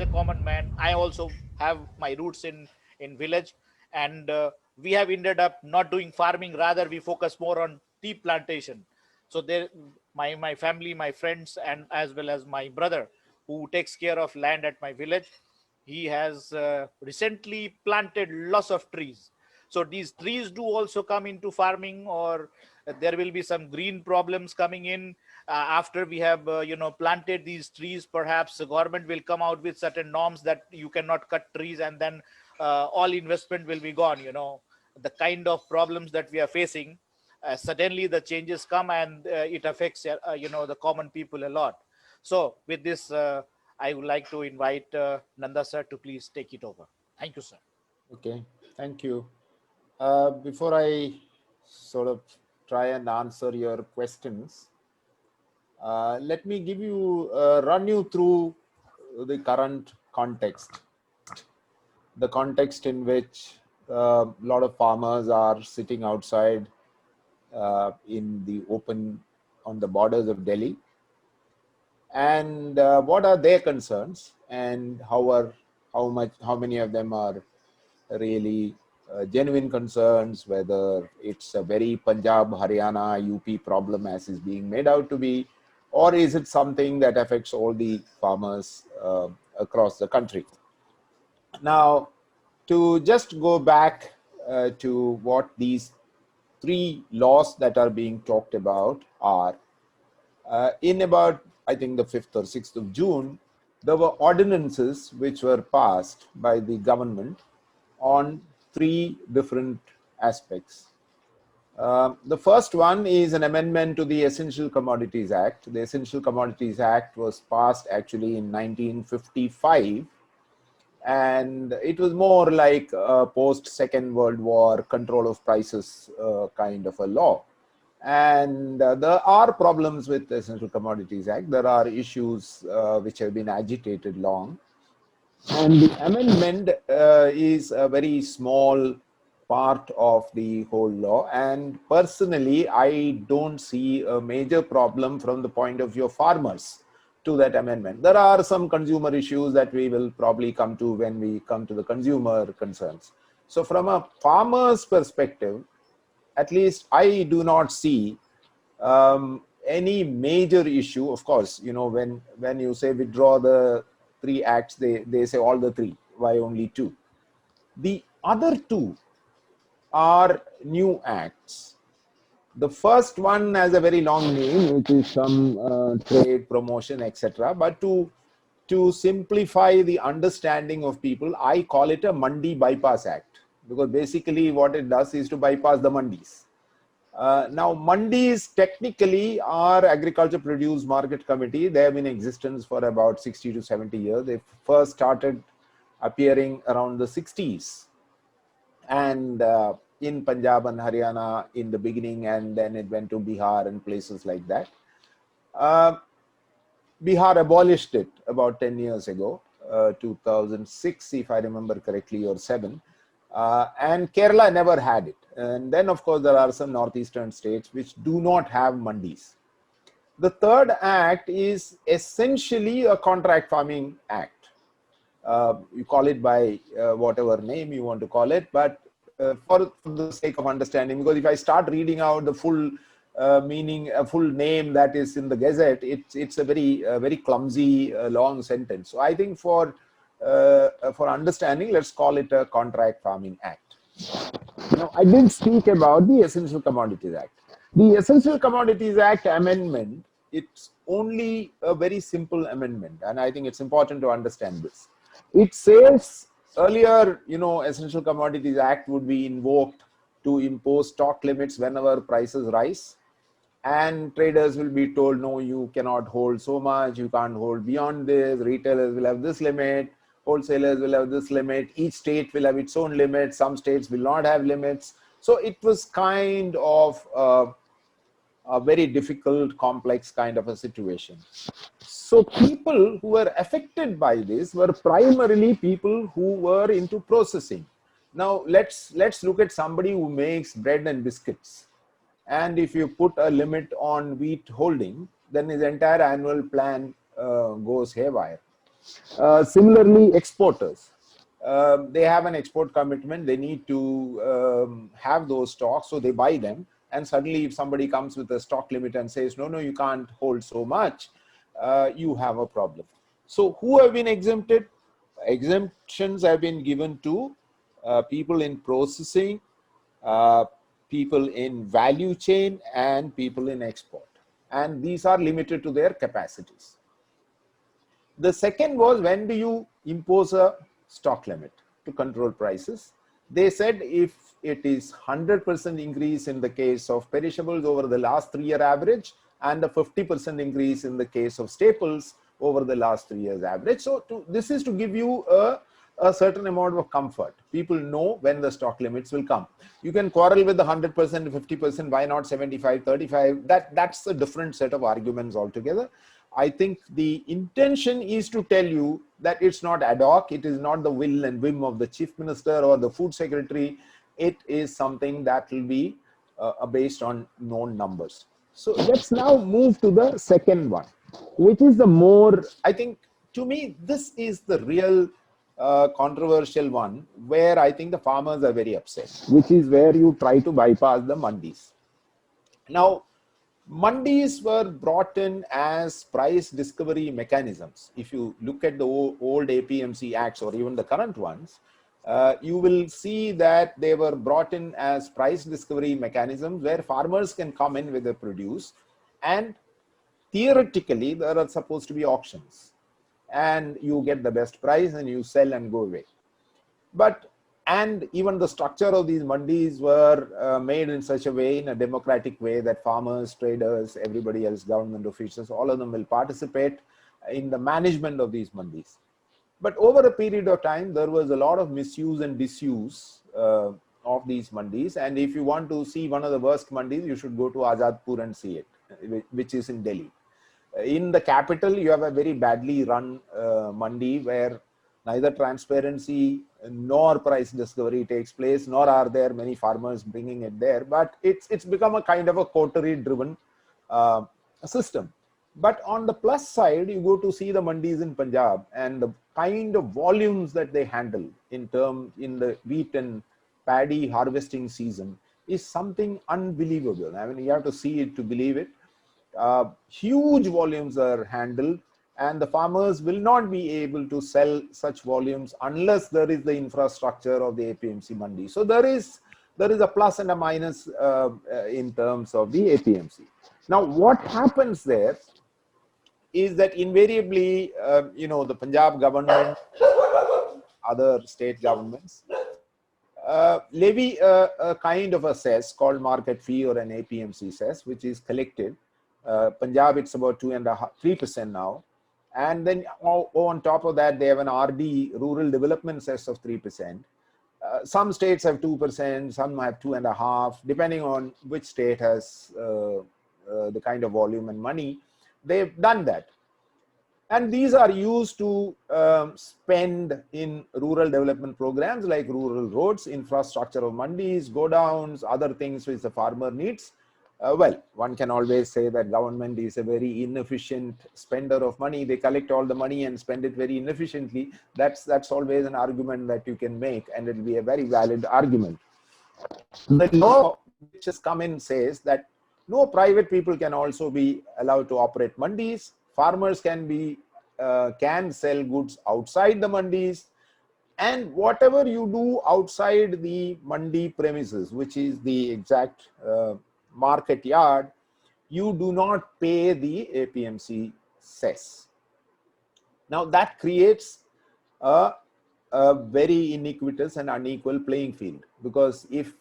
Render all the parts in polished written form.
a common man, I also have my roots in village, and we have ended up not doing farming. Rather, we focus more on tea plantation. So there, my family, my friends, and as well as my brother, who takes care of land at my village, he has recently planted lots of trees. So these trees do also come into farming, or there will be some green problems coming in after we have planted these trees. Perhaps the government will come out with certain norms that you cannot cut trees, and then all investment will be gone. The kind of problems that we are facing, suddenly the changes come, and it affects the common people a lot. So with this, I would like to invite Nanda sir to please take it over. Thank you, sir. Okay, thank you. Before I sort of try and answer your questions, let me give you, run you through the current context, the context in which a lot of farmers are sitting outside in the open on the borders of Delhi, and what are their concerns, and how many of them are really genuine concerns, whether it's a very Punjab, Haryana, UP problem as is being made out to be, or is it something that affects all the farmers across the country. Now, to just go back to what these three laws that are being talked about are, in about, I think, the 5th or 6th of June, there were ordinances which were passed by the government on three different aspects. The first one is an amendment to the Essential Commodities Act. The Essential Commodities Act was passed actually in 1955, and it was more like a post Second World War control of prices kind of a law. And there are problems with the Essential Commodities Act. There are issues which have been agitated long. And the amendment is a very small part of the whole law. And personally, I don't see a major problem from the point of view of farmers to that amendment. There are some consumer issues that we will probably come to when we come to the consumer concerns. So from a farmer's perspective, at least I do not see any major issue. Of course, when you say withdraw the three acts, they say all the three. Why only two? The other two are new acts. The first one has a very long name, which is some trade promotion, etc. But to simplify the understanding of people, I call it a Mandi Bypass Act, because basically what it does is to bypass the mandis. Now, mandis technically are Agriculture Produce Market Committee. They have been in existence for about 60 to 70 years. They first started appearing around the 60s, and in Punjab and Haryana in the beginning, and then it went to Bihar and places like that. Bihar abolished it about 10 years ago, 2006, if I remember correctly, or 7. And Kerala never had it. And then, of course, there are some northeastern states which do not have mandis. The third act is essentially a contract farming act. You call it by whatever name you want to call it, but for the sake of understanding, because if I start reading out the full meaning, a full name that is in the Gazette, it's a very clumsy, long sentence. So I think for understanding, let's call it a Contract Farming Act. Now, I did speak about the Essential Commodities Act. The Essential Commodities Act amendment, it's only a very simple amendment, and I think it's important to understand this. It says earlier, Essential Commodities Act would be invoked to impose stock limits whenever prices rise, and traders will be told, no, you cannot hold so much, you can't hold beyond this, retailers will have this limit, wholesalers will have this limit, each state will have its own limit, some states will not have limits. So it was kind of a very difficult, complex kind of a situation. So people who were affected by this were primarily people who were into processing. Now let's look at somebody who makes bread and biscuits. And if you put a limit on wheat holding, then his entire annual plan goes haywire. Similarly, exporters. They have an export commitment. They need to have those stocks, so they buy them. And suddenly, if somebody comes with a stock limit and says, no, you can't hold so much, you have a problem. So who have been exempted? Exemptions have been given to people in processing, uh, people in value chain, and people in export. And these are limited to their capacities. The second was, when do you impose a stock limit to control prices? They said if it is 100% increase in the case of perishables over the last 3-year average and a 50% increase in the case of staples over the last 3 years average. So this is to give you a certain amount of comfort. People know when the stock limits will come. You can quarrel with the 100%, 50%, why not 75, 35? That's a different set of arguments altogether. I think the intention is to tell you that it's not ad hoc, it is not the will and whim of the chief minister or the food secretary. It is something that will be based on known numbers. So let's now move to the second one, which is the more, I think, to me, this is the real controversial one, where I think the farmers are very upset, which is where you try to bypass the mandis. Now, mandis were brought in as price discovery mechanisms. If you look at the old APMC acts or even the current ones, you will see that they were brought in as price discovery mechanisms where farmers can come in with their produce, and theoretically there are supposed to be auctions and you get the best price and you sell and go away. But and even the structure of these mandis were made in such a way, in a democratic way, that farmers, traders, everybody else, government officials, all of them will participate in the management of these mandis. But over a period of time, there was a lot of misuse and disuse of these mandis. And if you want to see one of the worst mandis, you should go to Azadpur and see it, which is in Delhi. In the capital, you have a very badly run mandi where neither transparency nor price discovery takes place, nor are there many farmers bringing it there. But it's become a kind of a coterie-driven system. But on the plus side, you go to see the mandis in Punjab, and the kind of volumes that they handle in the wheat and paddy harvesting season is something unbelievable. I mean, you have to see it to believe it. Huge volumes are handled, and the farmers will not be able to sell such volumes unless there is the infrastructure of the APMC mandi. So there is a plus and a minus in terms of the APMC. Now, what happens there is that invariably, the Punjab government, other state governments, levy a kind of a cess called market fee or an APMC cess, which is collected. Punjab, it's about 2.5-3% now. And then on top of that, they have an RD, rural development cess of 3%. Some states have 2%, some have 2.5%, depending on which state has the kind of volume and money. They've done that. And these are used to spend in rural development programs like rural roads, infrastructure of mandis, godowns, other things which the farmer needs. Well, one can always say that government is a very inefficient spender of money. They collect all the money and spend it very inefficiently. That's always an argument that you can make, and it will be a very valid argument. The law which has come in says that no private people can also be allowed to operate mandis. Farmers can sell goods outside the mandis, and whatever you do outside the mandi premises, which is the exact market yard, you do not pay the APMC cess. Now that creates a very iniquitous and unequal playing field, because if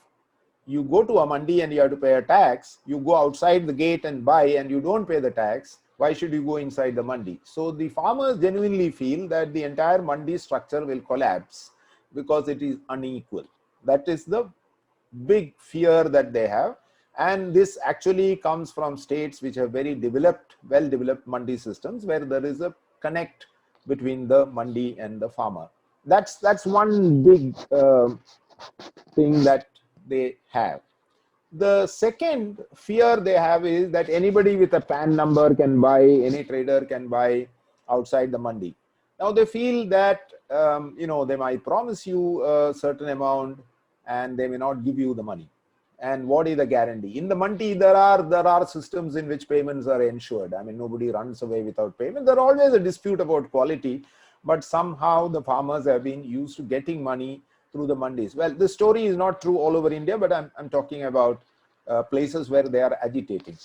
you go to a mandi and you have to pay a tax, you go outside the gate and buy and you don't pay the tax, why should you go inside the mandi? So the farmers genuinely feel that the entire mandi structure will collapse because it is unequal. That is the big fear that they have. And this actually comes from states which have very well-developed mandi systems, where there is a connect between the mandi and the farmer. That's one big thing that they have. The second fear they have is that anybody with a PAN number can buy, any trader can buy outside the mandi. Now they feel that, they might promise you a certain amount and they may not give you the money. And what is the guarantee? In the mandi, there are systems in which payments are ensured. I mean, nobody runs away without payment. There are always a dispute about quality, but somehow the farmers have been used to getting money through the mandis. Well, the story is not true all over India, but I'm talking about places where they are agitating.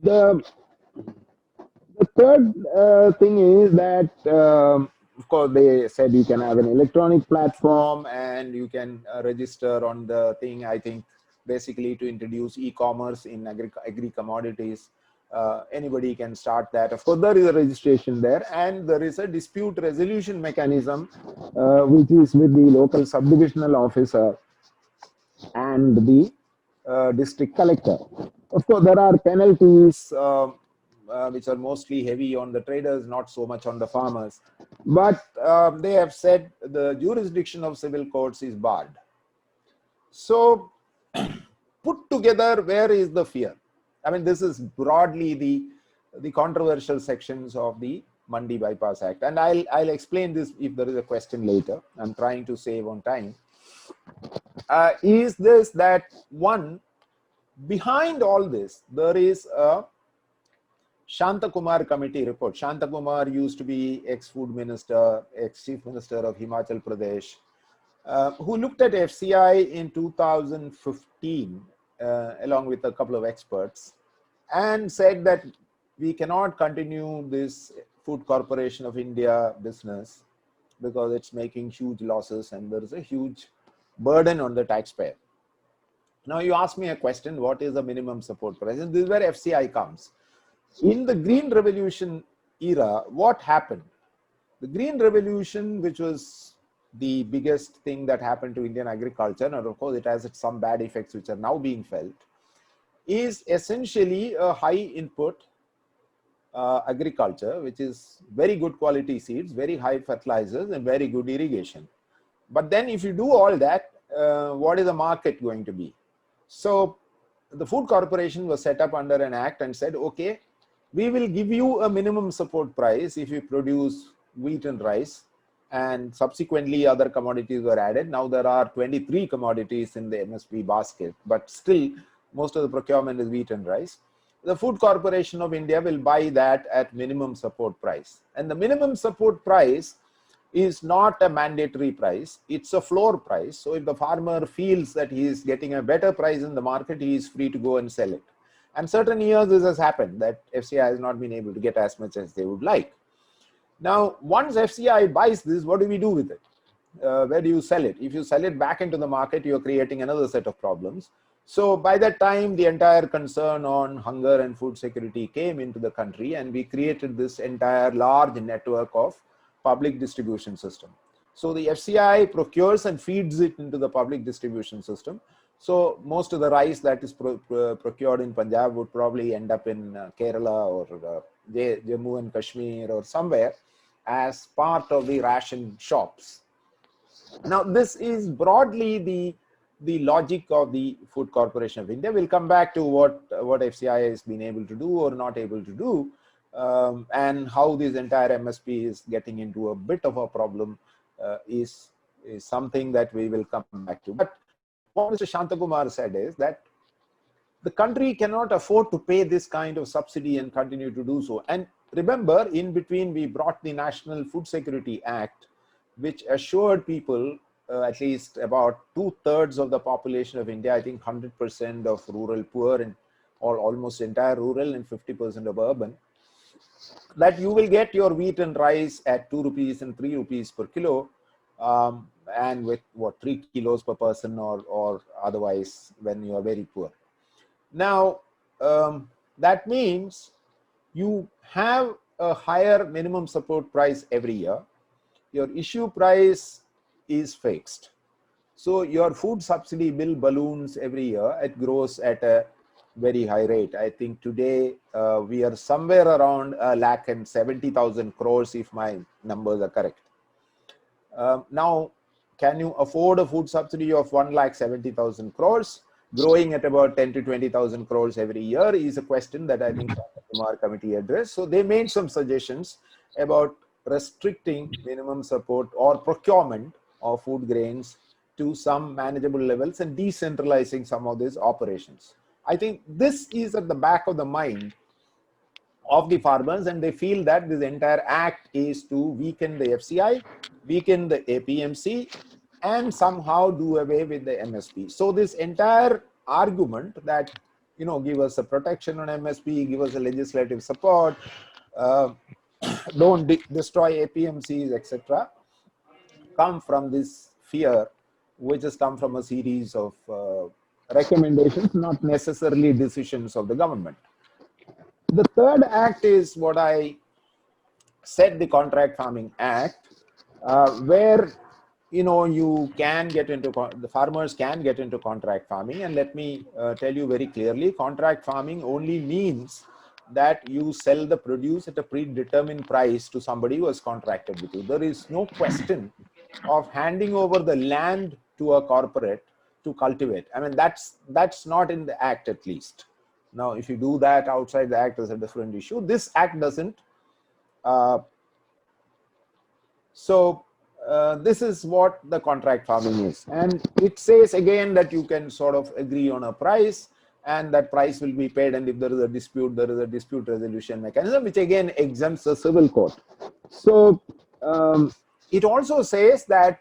The third thing is that, of course, they said you can have an electronic platform and you can register on the thing. I think basically to introduce e-commerce in agri commodities. Anybody can start that. Of course, there is a registration there, and there is a dispute resolution mechanism, which is with the local subdivisional officer and the district collector. Of course, there are penalties which are mostly heavy on the traders, not so much on the farmers. But they have said the jurisdiction of civil courts is barred. So, put together, where is the fear? I mean, this is broadly the controversial sections of the Mandi Bypass Act. And I'll explain this if there is a question later. I'm trying to save on time. Is this that one, behind all this, there is a Shanta Kumar committee report. Shanta Kumar used to be ex-food minister, ex-chief minister of Himachal Pradesh, who looked at FCI in 2015, along with a couple of experts, and said that we cannot continue this Food Corporation of India business because it's making huge losses and there is a huge burden on the taxpayer. Now you ask me a question, what is the minimum support price? And this is where FCI comes. In the Green Revolution era, what happened? The Green Revolution, which was the biggest thing that happened to Indian agriculture, and of course it has some bad effects which are now being felt, is essentially a high input agriculture, which is very good quality seeds, very high fertilizers and very good irrigation. But then if you do all that, what is the market going to be? So the Food Corporation was set up under an act and said, okay, we will give you a minimum support price if you produce wheat and rice, and subsequently other commodities were added. Now there are 23 commodities in the MSP basket, but still most of the procurement is wheat and rice. The Food Corporation of India will buy that at minimum support price. And the minimum support price is not a mandatory price, it's a floor price. So if the farmer feels that he is getting a better price in the market, he is free to go and sell it. And certain years this has happened, that FCI has not been able to get as much as they would like. Now, once FCI buys this, what do we do with it? Where do you sell it? If you sell it back into the market, you're creating another set of problems. So by that time, the entire concern on hunger and food security came into the country, and we created this entire large network of public distribution system. So the FCI procures and feeds it into the public distribution system. So most of the rice that is procured in Punjab would probably end up in Kerala or Jammu and Kashmir or somewhere as part of the ration shops. Now this is broadly the logic of the Food Corporation of India. We'll come back to what FCI has been able to do or not able to do, and how this entire MSP is getting into a bit of a problem is something that we will come back to. But what Mr. Shantakumar said is that the country cannot afford to pay this kind of subsidy and continue to do so. And remember, in between, we brought the National Food Security Act, which assured people, at least about 2/3 of the population of India, I think 100% of rural poor and or almost entire rural and 50% of urban, that you will get your wheat and rice at 2 rupees and 3 rupees per kilo, and with 3 kilos per person or otherwise when you are very poor. Now, that means you have a higher minimum support price every year. Your issue price is fixed. So your food subsidy bill balloons every year. It grows at a very high rate. I think today we are somewhere around 1,70,000 crores if my numbers are correct. Now, can you afford a food subsidy of 1,70,000 crores? Growing at about 10 to 20,000 crores every year is a question that I think the Kumar committee addressed. So they made some suggestions about restricting minimum support or procurement of food grains to some manageable levels and decentralizing some of these operations. I think this is at the back of the mind of the farmers, and they feel that this entire act is to weaken the FCI, weaken the APMC, and somehow do away with the MSP. So this entire argument that, give us a protection on MSP, give us a legislative support, uh, don't destroy APMCs, etc., come from this fear, which has come from a series of recommendations, not necessarily decisions of the government. The third act is what I said, the Contract Farming Act, where you can get into, the farmers can get into contract farming. And let me tell you very clearly, contract farming only means that you sell the produce at a predetermined price to somebody who has contracted with you. There is no question of handing over the land to a corporate to cultivate. I mean, that's not in the act, at least. Now, if you do that outside the act, is a different issue. This act doesn't. This is what the contract farming is. And it says again that you can sort of agree on a price, and that price will be paid. And if there is a dispute, there is a dispute resolution mechanism, which again exempts the civil court. So it also says that,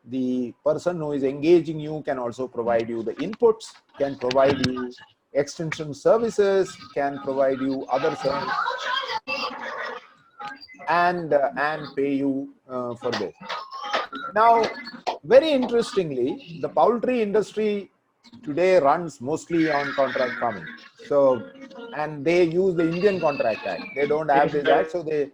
the person who is engaging you can also provide you the inputs, can provide you extension services, can provide you other services, and pay you for this. Now, very interestingly, the poultry industry today runs mostly on contract farming. So, and they use the Indian Contract Act. They don't have this act, so they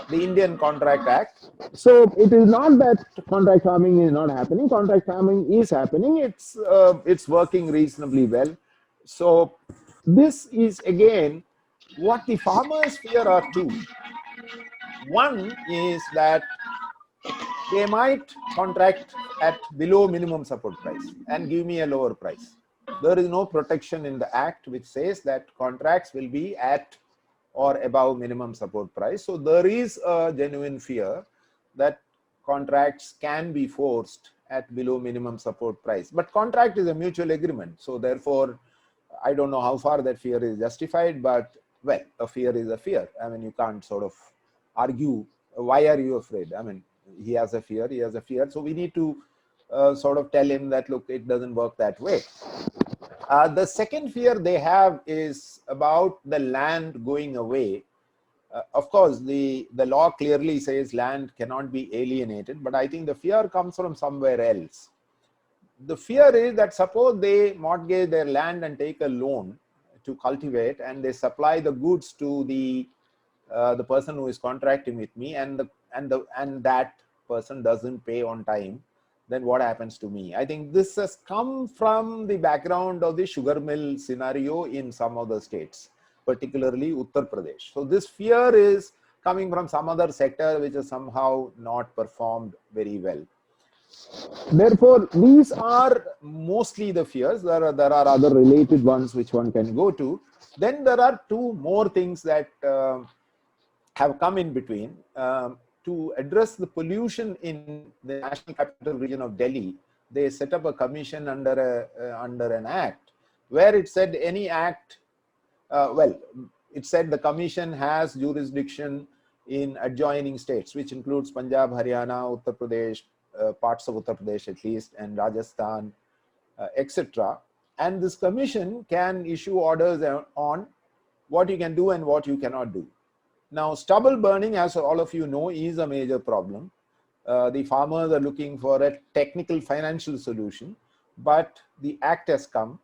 the Indian Contract Act. So it is not that contract farming is not happening. Contract farming is happening. It's working reasonably well. So this is again what the farmers fear are two. One is that they might contract at below minimum support price and give me a lower price. There is no protection in the act which says that contracts will be at or above minimum support price. So there is a genuine fear that contracts can be forced at below minimum support price. But contract is a mutual agreement. So therefore, I don't know how far that fear is justified, but well, a fear is a fear. I mean, you can't sort of argue, why are you afraid? I mean, he has a fear, he has a fear. So we need to sort of tell him that, look, it doesn't work that way. The second fear they have is about the land going away. Of course, the law clearly says land cannot be alienated, but I think the fear comes from somewhere else. The fear is that suppose they mortgage their land and take a loan to cultivate, and they supply the goods to the person who is contracting with me, and that person doesn't pay on time, then what happens to me? I think this has come from the background of the sugar mill scenario in some of the states, particularly Uttar Pradesh. So this fear is coming from some other sector which has somehow not performed very well. Therefore, these are mostly the fears. There are other related ones which one can go to. Then there are two more things that have come in between. To address the pollution in the National Capital Region of Delhi, they set up a commission under an act where it said any act, it said the commission has jurisdiction in adjoining states, which includes Punjab, Haryana, Uttar Pradesh, parts of Uttar Pradesh at least, and Rajasthan, etc. And this commission can issue orders on what you can do and what you cannot do. Now, stubble burning, as all of you know, is a major problem. The farmers are looking for a technical financial solution, but the act has come.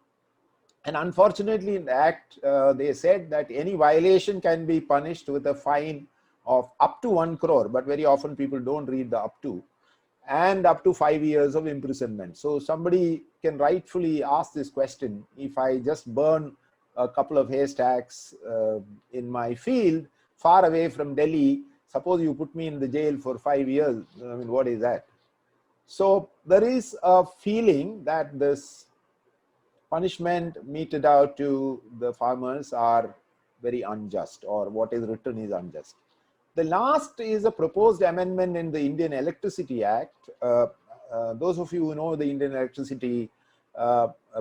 And unfortunately, in the act, they said that any violation can be punished with a fine of up to 1 crore, but very often people don't read the up to, and up to 5 years of imprisonment. So somebody can rightfully ask this question: if I just burn a couple of haystacks in my field, far away from Delhi, suppose you put me in the jail for 5 years, I mean, what is that? So there is a feeling that this punishment meted out to the farmers are very unjust, or what is written is unjust. The last is a proposed amendment in the Indian Electricity Act. Those of you who know the Indian electricity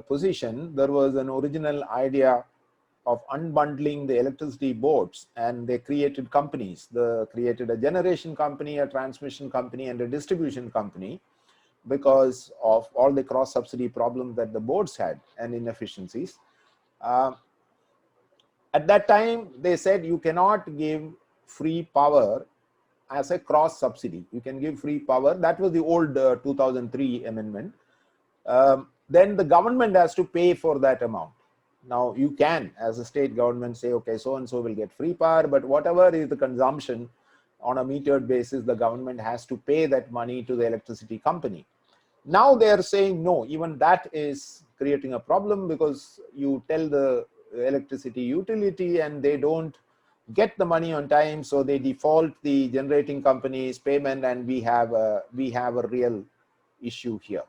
position, there was an original idea of unbundling the electricity boards, and they created companies. They created a generation company, a transmission company, and a distribution company because of all the cross subsidy problems that the boards had and inefficiencies. At that time, they said you cannot give free power as a cross subsidy. You can give free power. That was the old 2003 amendment. Then the government has to pay for that amount. Now you can, as a state government, say, okay, so and so will get free power, but whatever is the consumption on a metered basis, the government has to pay that money to the electricity company. Now they are saying no, even that is creating a problem, because you tell the electricity utility and they don't get the money on time, so they default the generating company's payment, and we have a real issue here.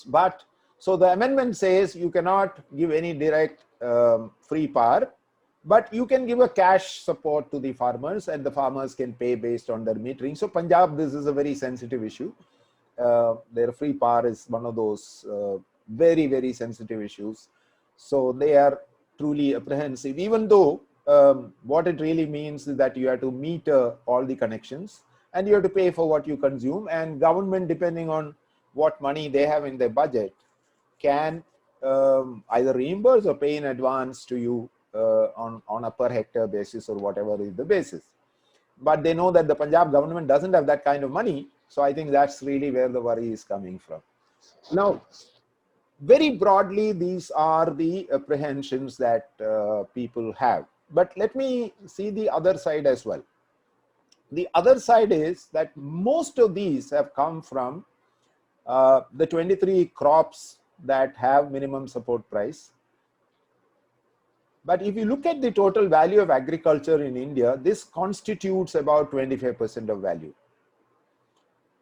But so the amendment says you cannot give any direct free power, but you can give a cash support to the farmers, and the farmers can pay based on their metering. So Punjab, this is a very sensitive issue. Their free power is one of those very, very sensitive issues. So they are truly apprehensive, even though what it really means is that you have to meter all the connections and you have to pay for what you consume, and government, depending on what money they have in their budget, can either reimburse or pay in advance to you on a per hectare basis or whatever is the basis. But they know that the Punjab government doesn't have that kind of money. So I think that's really where the worry is coming from. Now, very broadly, these are the apprehensions that people have. But let me see the other side as well. The other side is that most of these have come from the 23 crops that have minimum support price. But if you look at the total value of agriculture in India, this constitutes about 25% of value.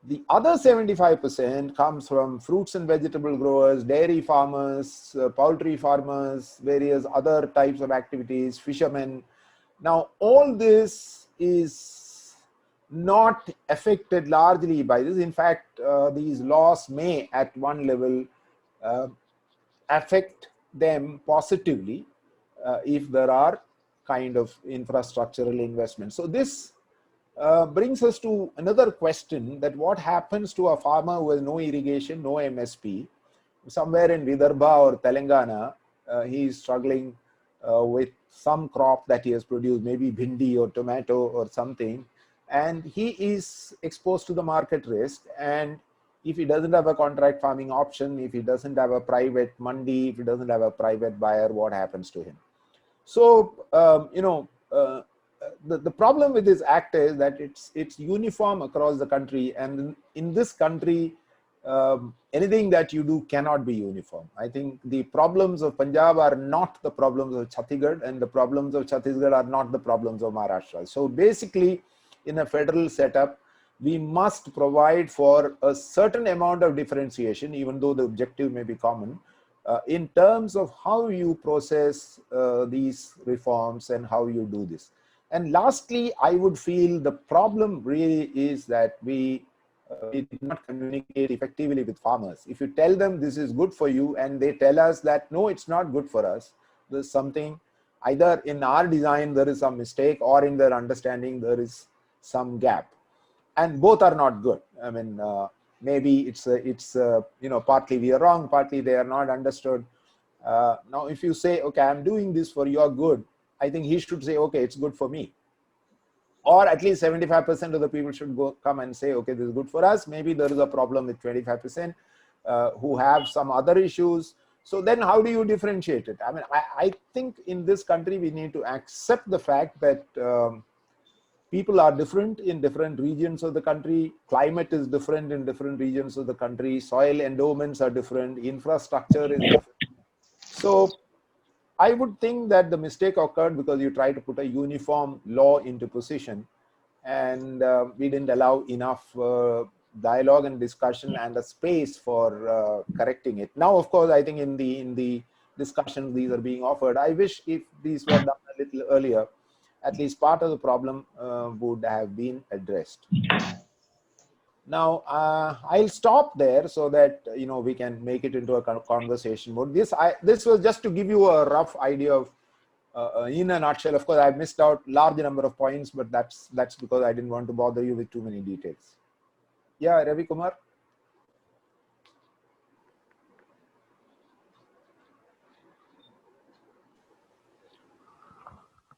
The other 75% comes from fruits and vegetable growers, dairy farmers, poultry farmers, various other types of activities, fishermen. Now, all this is not affected largely by this. In fact, these laws may at one level affect them positively if there are kind of infrastructural investments. So this brings us to another question, that what happens to a farmer who has no irrigation, no MSP, somewhere in Vidarbha or Telangana, he is struggling with some crop that he has produced, maybe bhindi or tomato or something, and he is exposed to the market risk. And if he doesn't have a contract farming option, if he doesn't have a private mandi, if he doesn't have a private buyer, what happens to him? So, the problem with this act is that it's uniform across the country, and in this country, anything that you do cannot be uniform. I think the problems of Punjab are not the problems of Chhattisgarh, and the problems of Chhattisgarh are not the problems of Maharashtra. So basically, in a federal setup, we must provide for a certain amount of differentiation, even though the objective may be common, in terms of how you process these reforms and how you do this. And lastly, I would feel the problem really is that we did not communicate effectively with farmers. If you tell them this is good for you and they tell us that no, it's not good for us, there's something, either in our design there is some mistake, or in their understanding there is some gap, and both are not good. I mean, maybe it's partly we are wrong, partly they are not understood. Now, if you say, okay, I'm doing this for your good, I think he should say, okay, it's good for me. Or at least 75% of the people should come and say, okay, this is good for us. Maybe there is a problem with 25% who have some other issues. So then how do you differentiate it? I mean, I think in this country, we need to accept the fact that people are different in different regions of the country. Climate is different in different regions of the country. Soil endowments are different. Infrastructure is different. So I would think that the mistake occurred because you tried to put a uniform law into position, and we didn't allow enough dialogue and discussion and a space for correcting it. Now, of course, I think in the discussions these are being offered. I wish if these were done a little earlier, at least part of the problem would have been addressed. Now, I'll stop there so that we can make it into a conversation mode. This was just to give you a rough idea of, in a nutshell. Of course, I missed out large number of points, but that's because I didn't want to bother you with too many details. Yeah, Ravi Kumar.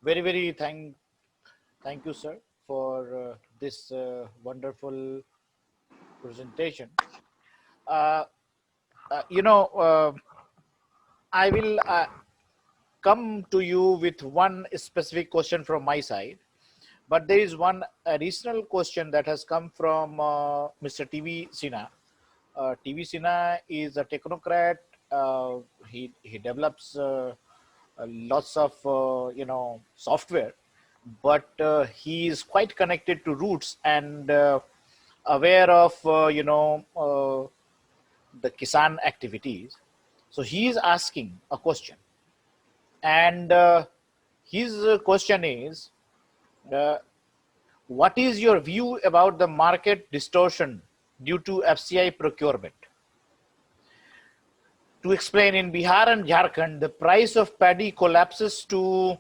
Very thank you, sir, for this wonderful presentation. Uh, I will come to you with one specific question from my side, but there is one additional question that has come from Mr. TV Sinha. TV Sinha is a technocrat. He develops lots of software, but he is quite connected to roots and aware of the Kisan activities. So he is asking a question, and his question is, what is your view about the market distortion due to FCI procurement? To explain, in Bihar and Jharkhand, the price of paddy collapses to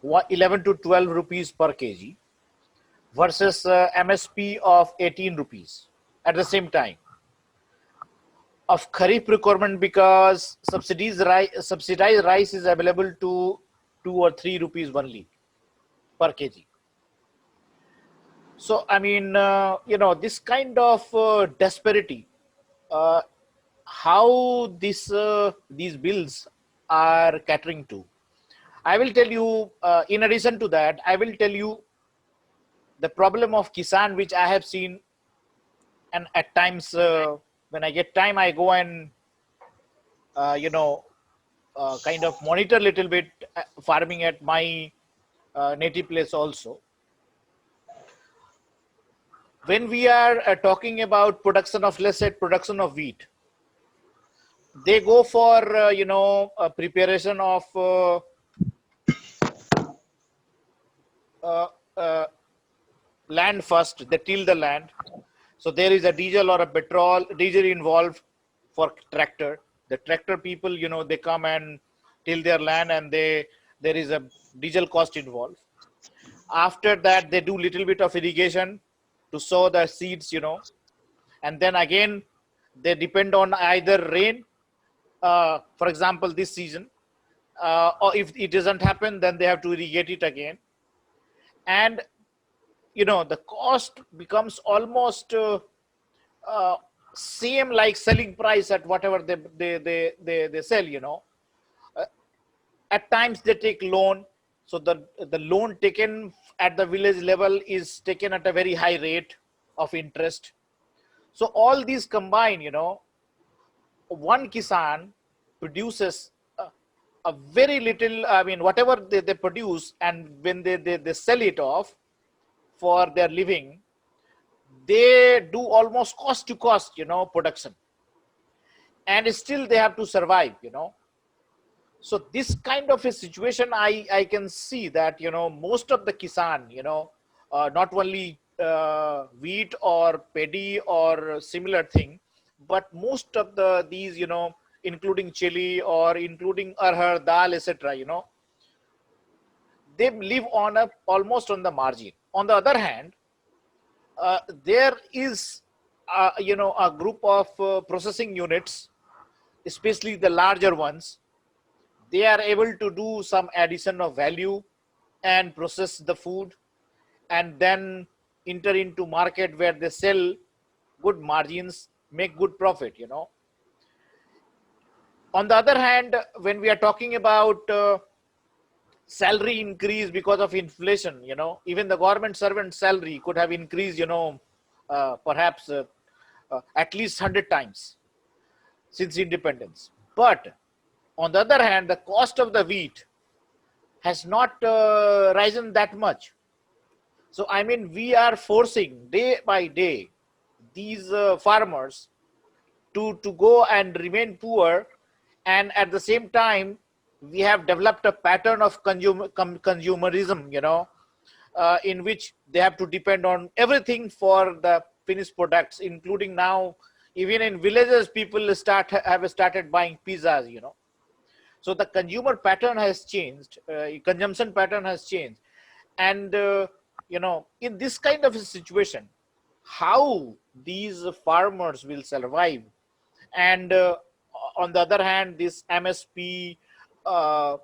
11 to 12 rupees per kg versus MSP of 18 rupees at the same time of Kharif procurement, because subsidized rice is available to 2 or 3 rupees only per kg. So, I mean, this kind of disparity, how these bills are catering to. I will tell you, in addition to that, I will tell you the problem of Kisan, which I have seen, and at times when I get time, I go and kind of monitor a little bit farming at my native place also. When we are talking about production of, let's say, production of wheat, they go for preparation of land first. They till the land, so there is a diesel or a diesel involved for tractor. The tractor people, they come and till their land, and there is a diesel cost involved. After that, they do little bit of irrigation to sow the seeds, and then again they depend on either rain, for example this season, or if it doesn't happen, then they have to irrigate it again, and the cost becomes almost same like selling price at whatever they sell. At times they take loan, so the loan taken at the village level is taken at a very high rate of interest. So all these combine, one Kisan produces a very little, I mean, whatever they produce, and when they sell it off for their living, they do almost cost to cost, production, and still they have to survive, So this kind of a situation, I can see that, most of the Kisan, not only wheat or paddy or similar thing, but most of these, including chili or including arhar, dal, etc., they live on almost on the margin. On the other hand, there is, a group of processing units, especially the larger ones. They are able to do some addition of value and process the food, and then enter into market where they sell good margins, make good profit, On the other hand, when we are talking about salary increase because of inflation, even the government servant salary could have increased, perhaps at least 100 times since independence. But on the other hand, the cost of the wheat has not risen that much. So, I mean, we are forcing day by day these farmers to go and remain poor, and at the same time we have developed a pattern of consumerism, in which they have to depend on everything for the finished products, including now even in villages people have started buying pizzas. So the consumer pattern has changed, consumption pattern has changed, and in this kind of a situation, how these farmers will survive, and on the other hand, this MSP uh,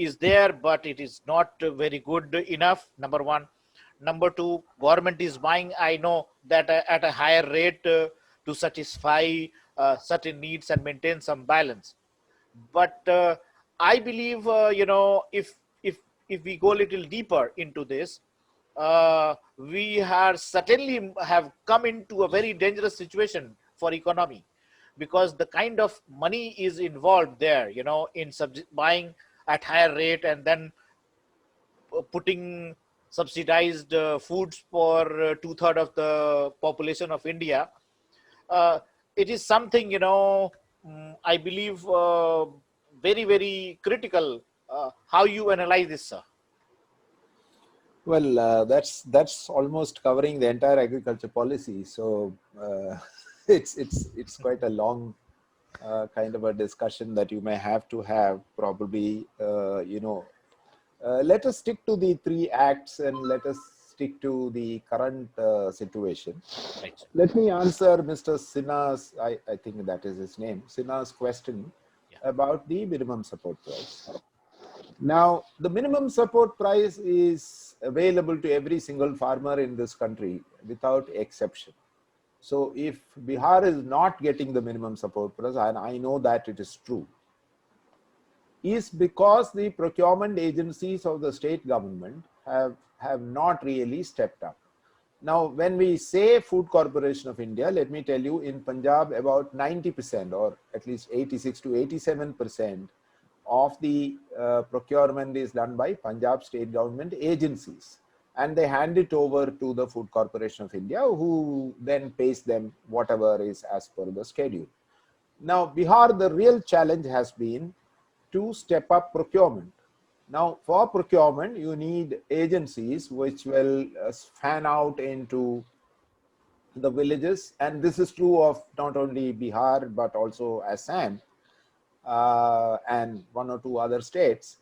is there, but it is not very good enough, number one. Number two, government is buying, I know, that at a higher rate to satisfy certain needs and maintain some balance. But I believe, if we go a little deeper into this, we are certainly have come into a very dangerous situation for economy, because the kind of money is involved there, in buying at higher rate and then putting subsidized foods for two-thirds of the population of India. uh, it is something, I believe, very, very critical. How you analyze this, sir? Well, that's almost covering the entire agriculture policy. So it's quite a long kind of a discussion that you may have to have. Probably, let us stick to the three acts and let us stick to the current situation. Right, sir. Let me answer Mr. Sinha's, I think that is his name, Sinha's question Yeah. about the minimum support price. Now, the minimum support price is available to every single farmer in this country without exception. So if Bihar is not getting the minimum support price, and I know that it is true, is because the procurement agencies of the state government have not really stepped up. Now, when we say Food Corporation of India, let me tell you, in Punjab, about 90% or at least 86 to 87% of the procurement is done by Punjab state government agencies, and they hand it over to the Food Corporation of India, who then pays them whatever is as per the schedule. Now, Bihar, the real challenge has been to step up procurement. Now, for procurement, you need agencies which will fan out into the villages, and this is true of not only Bihar but also Assam and one or two other states.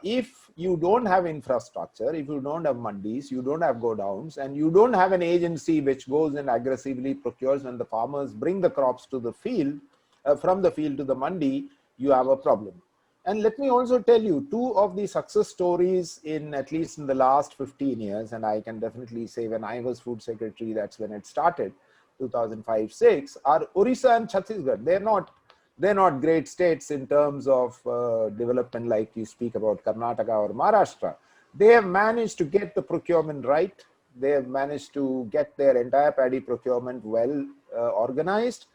If you don't have infrastructure, if you don't have mandis, you don't have godowns, and you don't have an agency which goes and aggressively procures when the farmers bring the crops to the field, from the field to the mandi, you have a problem. And let me also tell you, two of the success stories in at least in the last 15 years, and I can definitely say when I was food secretary, that's when it started, 2005-06, are Orissa and Chhattisgarh. They're not great states in terms of development like you speak about Karnataka or Maharashtra. They have managed to get the procurement right. They have managed to get their entire paddy procurement well organized,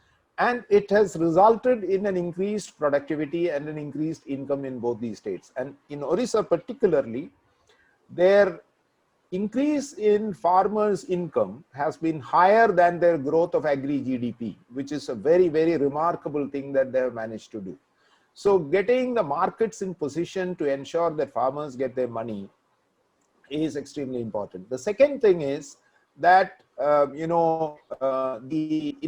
and it has resulted in an increased productivity and an increased income in both these states. And in Orissa particularly, their increase in farmers' income has been higher than their growth of agri GDP, which is a very, very remarkable thing that they have managed to do. So getting the markets in position to ensure that farmers get their money is extremely important. The second thing is that, in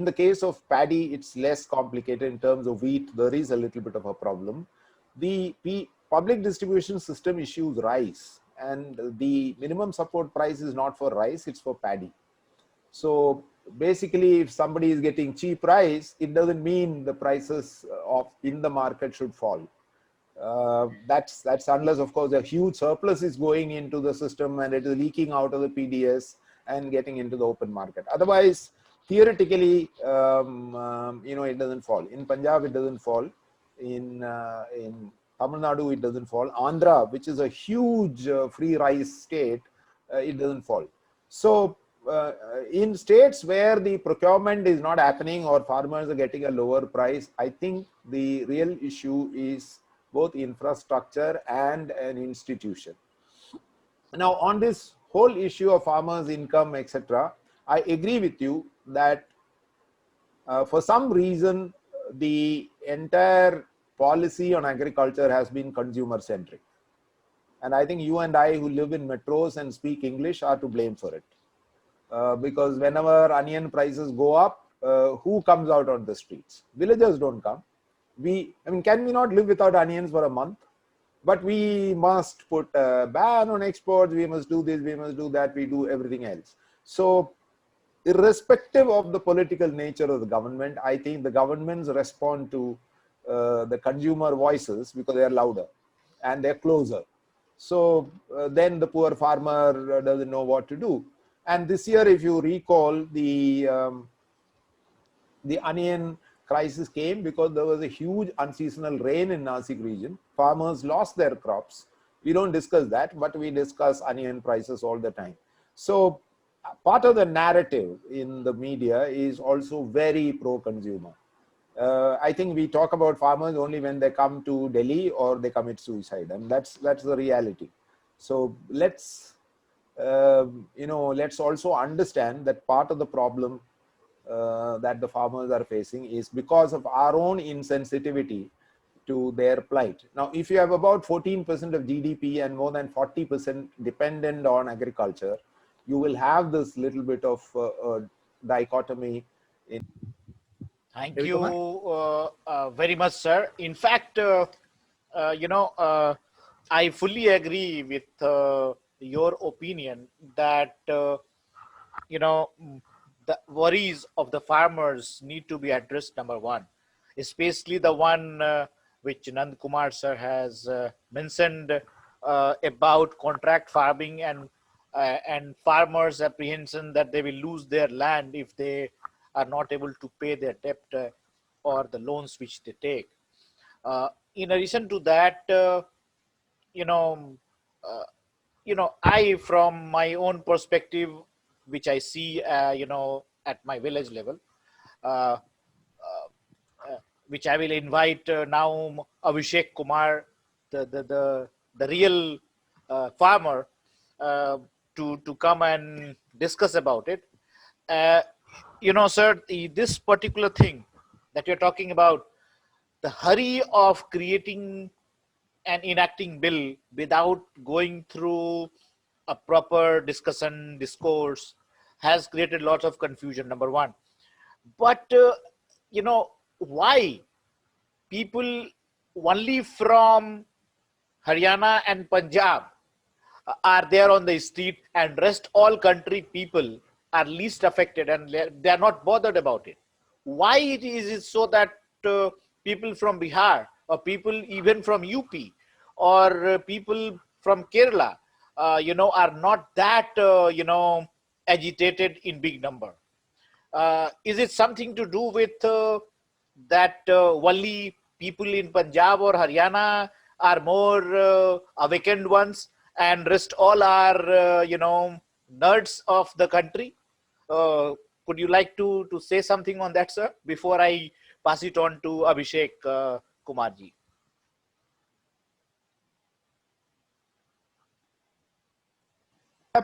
the case of paddy, it's less complicated. In terms of wheat, there is a little bit of a problem. The public distribution system issues rice, and the minimum support price is not for rice, it's for paddy. So basically, if somebody is getting cheap rice, it doesn't mean the prices in the market should fall. That's unless, of course, a huge surplus is going into the system and it is leaking out of the PDS and getting into the open market. Otherwise, theoretically, it doesn't fall. In Punjab, it doesn't fall. In Tamil Nadu, it doesn't fall. Andhra, which is a huge free rice state, it doesn't fall. So in states where the procurement is not happening or farmers are getting a lower price, I think the real issue is both infrastructure and an institution. Now, on this whole issue of farmers' income, etc., I agree with you that for some reason the entire policy on agriculture has been consumer centric. And I think you and I who live in metros and speak English are to blame for it. Because whenever onion prices go up, who comes out on the streets? Villagers don't come. Can we not live without onions for a month? But we must put a ban on exports. We must do this, we must do that, we do everything else. So irrespective of the political nature of the government, I think the governments respond to the consumer voices because they are louder and they're closer. So then the poor farmer doesn't know what to do. And this year, if you recall, the onion crisis came because there was a huge unseasonal rain in Nasik region. Farmers lost their crops. We don't discuss that, but we discuss onion prices all the time. So part of the narrative in the media is also very pro-consumer. I think we talk about farmers only when they come to Delhi or they commit suicide, and that's the reality. So let's let's also understand that part of the problem that the farmers are facing is because of our own insensitivity to their plight. Now, if you have about 14% of GDP and more than 40% dependent on agriculture, you will have this little bit of dichotomy. Thank Ravi you Kumar? very much, sir. In fact, I fully agree with your opinion that the worries of the farmers need to be addressed. Number one, especially the one which Nand Kumar sir has mentioned about contract farming and farmers' apprehension that they will lose their land if they are not able to pay their debt or the loans which they take. In addition to that, you know, uh, I, from my own perspective, which I see, at my village level, uh, which I will invite now Abhishek Kumar, the real farmer, uh, to come and discuss about it. Uh, sir, this particular thing that you're talking about, the hurry of creating and enacting bill without going through a proper discourse has created lots of confusion. Number one, but why people only from Haryana and Punjab are there on the street, and rest all country people are least affected and they are not bothered about it? Why is it so that people from Bihar or people even from UP or people from Kerala, are not that agitated in big number? Is it something to do with that only people in Punjab or Haryana are more awakened ones, and rest all are nerds of the country? Could you like to say something on that, sir, before I pass it on to Abhishek Kumarji?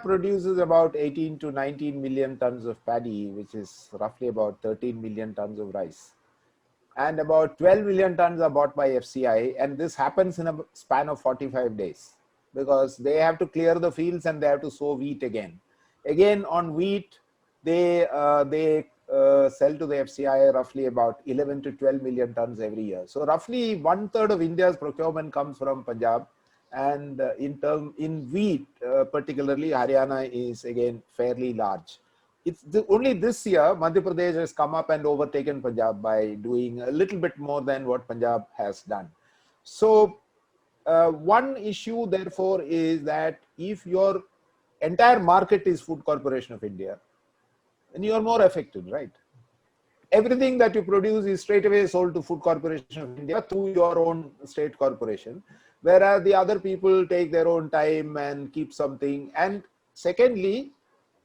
Produces about 18 to 19 million tons of paddy, which is roughly about 13 million tons of rice. And about 12 million tons are bought by FCI, and this happens in a span of 45 days because they have to clear the fields and they have to sow wheat again. Again, on wheat, they sell to the FCI roughly about 11 to 12 million tons every year. So roughly 1/3 of India's procurement comes from Punjab. And in wheat, particularly Haryana is again fairly large. It's only this year Madhya Pradesh has come up and overtaken Punjab by doing a little bit more than what Punjab has done. So one issue therefore is that if your entire market is Food Corporation of India, then you are more affected, right? Everything that you produce is straight away sold to Food Corporation of India through your own state corporation, whereas the other people take their own time and keep something. And secondly,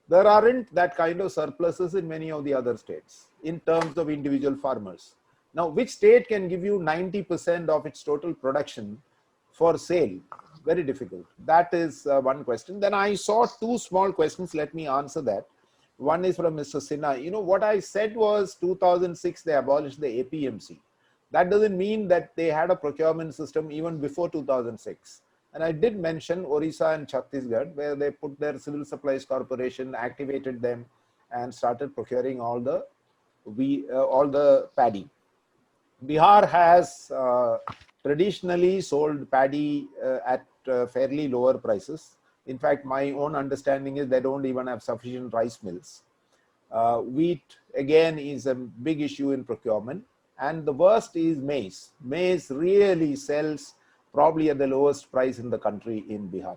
there aren't that kind of surpluses in many of the other states in terms of individual farmers. Now, which state can give you 90% of its total production for sale? Very difficult. That is one question. Then I saw two small questions. Let me answer that. One is from Mr. Sinha. What I said was 2006, they abolished the APMC. That doesn't mean that they had a procurement system even before 2006. And I did mention Orissa and Chhattisgarh, where they put their civil supplies corporation, activated them, and started procuring all the paddy. Bihar has traditionally sold paddy at fairly lower prices. In fact, my own understanding is they don't even have sufficient rice mills. Wheat, again, is a big issue in procurement. And the worst is maize. Maize really sells probably at the lowest price in the country in Bihar.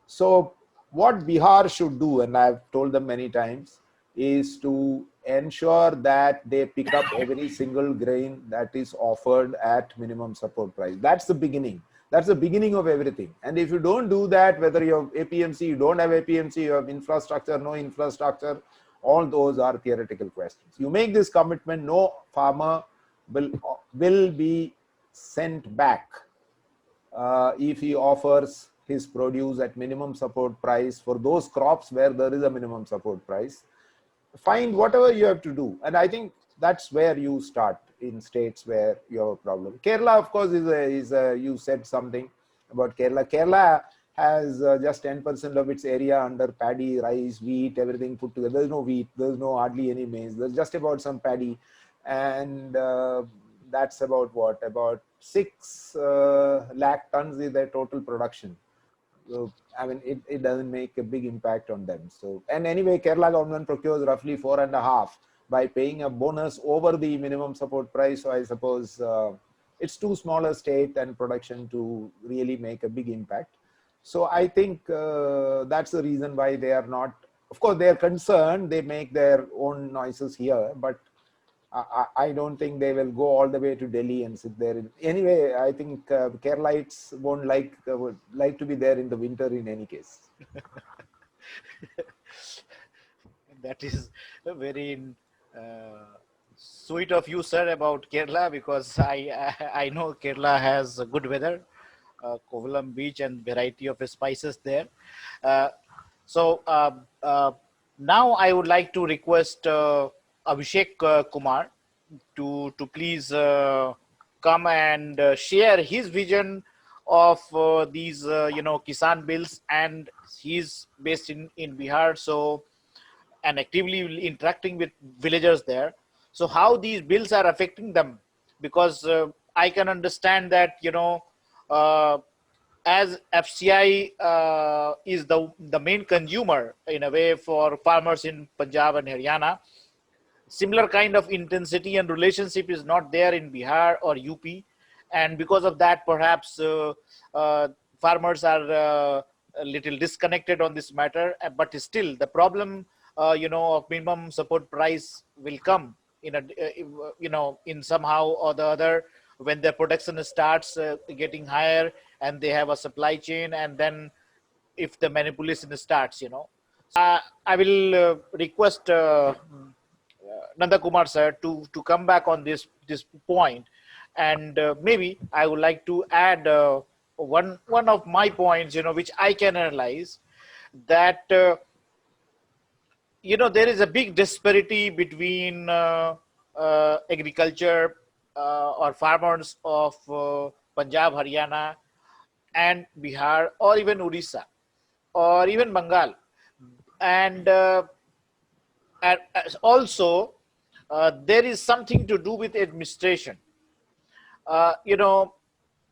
So what Bihar should do, and I've told them many times, is to ensure that they pick up every single grain that is offered at minimum support price. That's the beginning. That's the beginning of everything. And if you don't do that, whether you have APMC, you don't have APMC, you have infrastructure, no infrastructure, all those are theoretical questions. You make this commitment, no farmer will be sent back if he offers his produce at minimum support price for those crops where there is a minimum support price. Find whatever you have to do. And I think that's where you start in states where you have a problem. Kerala, of course, you said something about Kerala. Kerala has just 10% of its area under paddy, rice, wheat, everything put together. There's no wheat, there's no hardly any maize, there's just about some paddy. And that's about what? About 6 lakh tons is their total production. So, I mean, it doesn't make a big impact on them. So, and anyway, Kerala government procures roughly 4.5 by paying a bonus over the minimum support price. So I suppose it's too small a state and production to really make a big impact. So I think that's the reason why they are not, of course, they are concerned, they make their own noises here, but I don't think they will go all the way to Delhi and sit there. Anyway, I think Keralites won't would like to be there in the winter in any case. That is very sweet of you, sir, about Kerala, because I know Kerala has good weather, Kovalam beach and variety of spices there. Uh, so now I would like to request Abhishek Kumar to please come and share his vision of these Kisan bills, and he's based in Bihar, so, and actively interacting with villagers there. So how these bills are affecting them, because I can understand that uh, as FCI is the main consumer in a way for farmers in Punjab and Haryana, similar kind of intensity and relationship is not there in Bihar or UP, and because of that, perhaps farmers are a little disconnected on this matter. But still, the problem, of minimum support price will come in in somehow or the other when their production starts getting higher and they have a supply chain, and then if the manipulation starts, I will request Nanda Kumar sir to come back on this point, and maybe I would like to add one of my points, which I can analyze, that there is a big disparity between agriculture or farmers of Punjab, Haryana, and Bihar, or even Orissa, or even Bengal, and also there is something to do with administration. Uh, you know,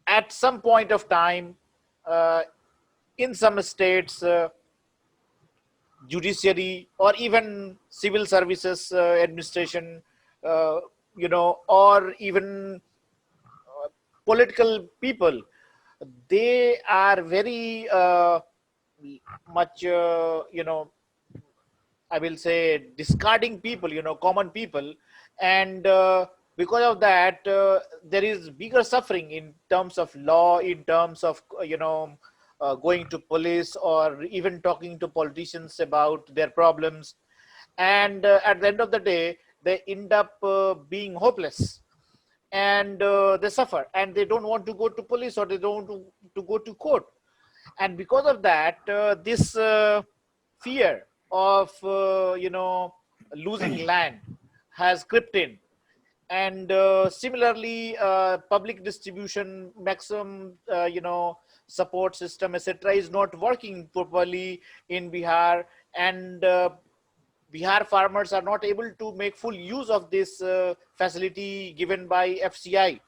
at some point of time, uh, in some states, judiciary or even civil services administration, or even political people, they are very much, I will say, discarding people, common people, and because of that, there is bigger suffering in terms of law, in terms of going to police or even talking to politicians about their problems, and at the end of the day, they end up being hopeless, and they suffer, and they don't want to go to police, or they don't want to go to court, and because of that, this fear of losing land has crept in, And similarly, public distribution, maximum, support system, etc., is not working properly in Bihar, and Bihar farmers are not able to make full use of this facility given by FCI.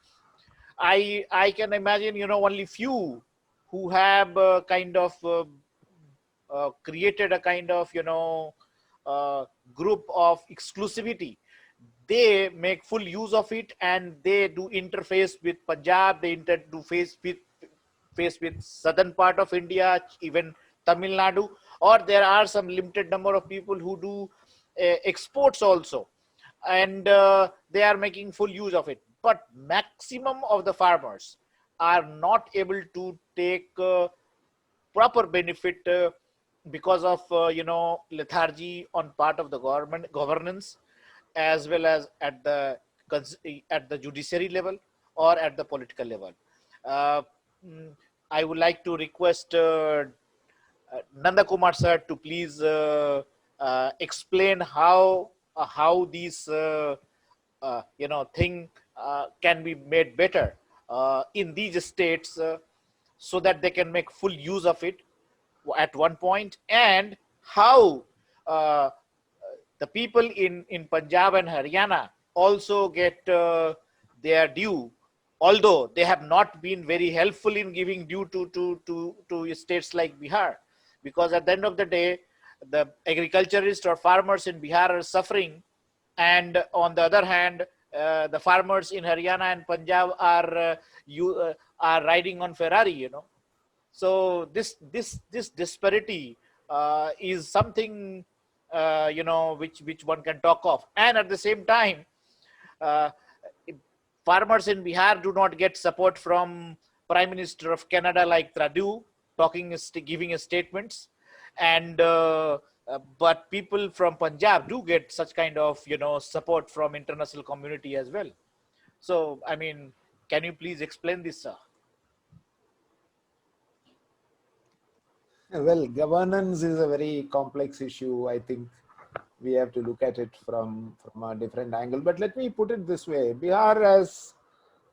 I can imagine, only few who have kind of created a kind of, uh, group of exclusivity. They make full use of it, and they do interface with Punjab. They do face with southern part of India, even Tamil Nadu, or there are some limited number of people who do exports also, and they are making full use of it. But maximum of the farmers are not able to take proper benefit because of lethargy on part of the governance, as well as at the judiciary level or at the political level. Uh, mm, I would like to request Nanda Kumar sir to please explain how these thing can be made better in these states, so that they can make full use of it at one point, and how uh, the people in Punjab and Haryana also get their due, although they have not been very helpful in giving due to states like Bihar, because at the end of the day, the agriculturists or farmers in Bihar are suffering, and on the other hand, the farmers in Haryana and Punjab are riding on Ferrari, so this disparity is something which one can talk of. And at the same time, uh, farmers in Bihar do not get support from Prime Minister of Canada like Trudeau, giving statements, and but people from Punjab do get such kind of support from international community as well. So I mean, can you please explain this, sir? Well, governance is a very complex issue. I think we have to look at it from a different angle. But let me put it this way: Bihar has,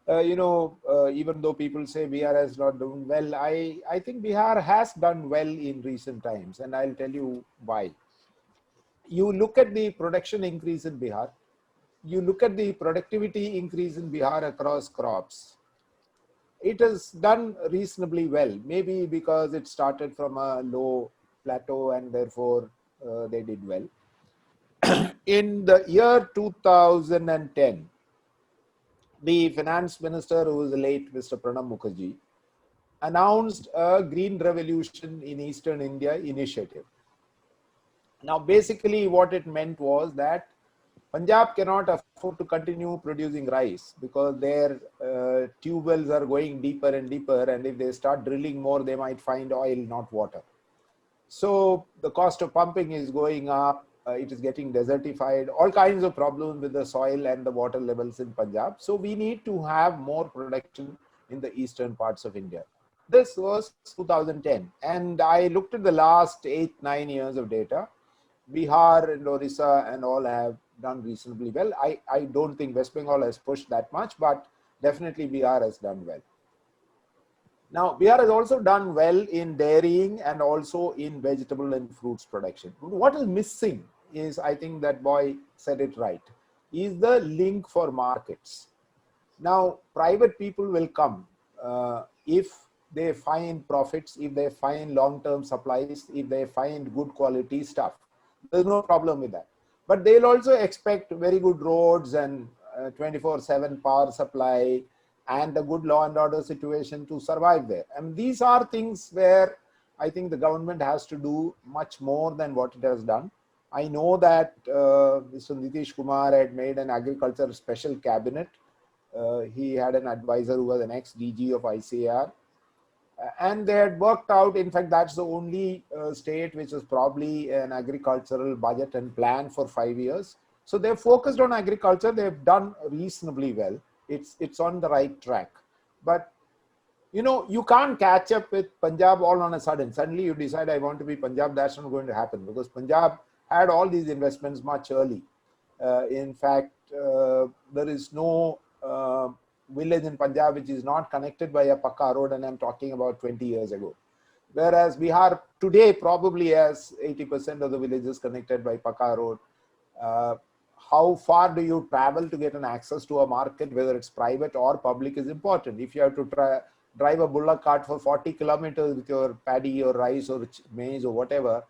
even though people say Bihar has not done well, I think Bihar has done well in recent times, and I'll tell you why. You look at the production increase in Bihar. You look at the productivity increase in Bihar across crops. It has done reasonably well, maybe because it started from a low plateau and therefore they did well. In the year 2010, the finance minister, who was the late Mr. Pranab Mukherjee, announced a Green Revolution in Eastern India initiative. Now, basically, what it meant was that Punjab cannot afford to continue producing rice because their tube wells are going deeper and deeper, and if they start drilling more, they might find oil, not water. So the cost of pumping is going up. It is getting desertified. All kinds of problems with the soil and the water levels in Punjab. So we need to have more production in the eastern parts of India. This was 2010, and I looked at the last 8-9 years of data. Bihar and Orissa and all have done reasonably well. I don't think West Bengal has pushed that much, but definitely Bihar has done well. Now, Bihar has also done well in dairying and also in vegetable and fruits production. What is missing is, I think that boy said it right, is the link for markets. Now, private people will come if they find profits, if they find long-term supplies, if they find good quality stuff. There's no problem with that. But they'll also expect very good roads and 24/7 power supply and a good law and order situation to survive there. And these are things where I think the government has to do much more than what it has done. I know that Mr. Nitish Kumar had made an agriculture special cabinet. He had an advisor who was an ex-DG of ICAR. And they had worked out, in fact, that's the only state which is probably an agricultural budget and plan for 5 years. So they're focused on agriculture. They've done reasonably well. It's on the right track. But, you can't catch up with Punjab all on a sudden. Suddenly you decide, I want to be Punjab. That's not going to happen because Punjab had all these investments much early. In fact, there is no village in Punjab which is not connected by a Pakka road, and I'm talking about 20 years ago. Whereas Bihar today probably has 80% of the villages connected by Pakka road. Uh, how far do you travel to get an access to a market, whether it's private or public, is important. If you have to drive a bullock cart for 40 kilometers with your paddy or rice or maize or whatever,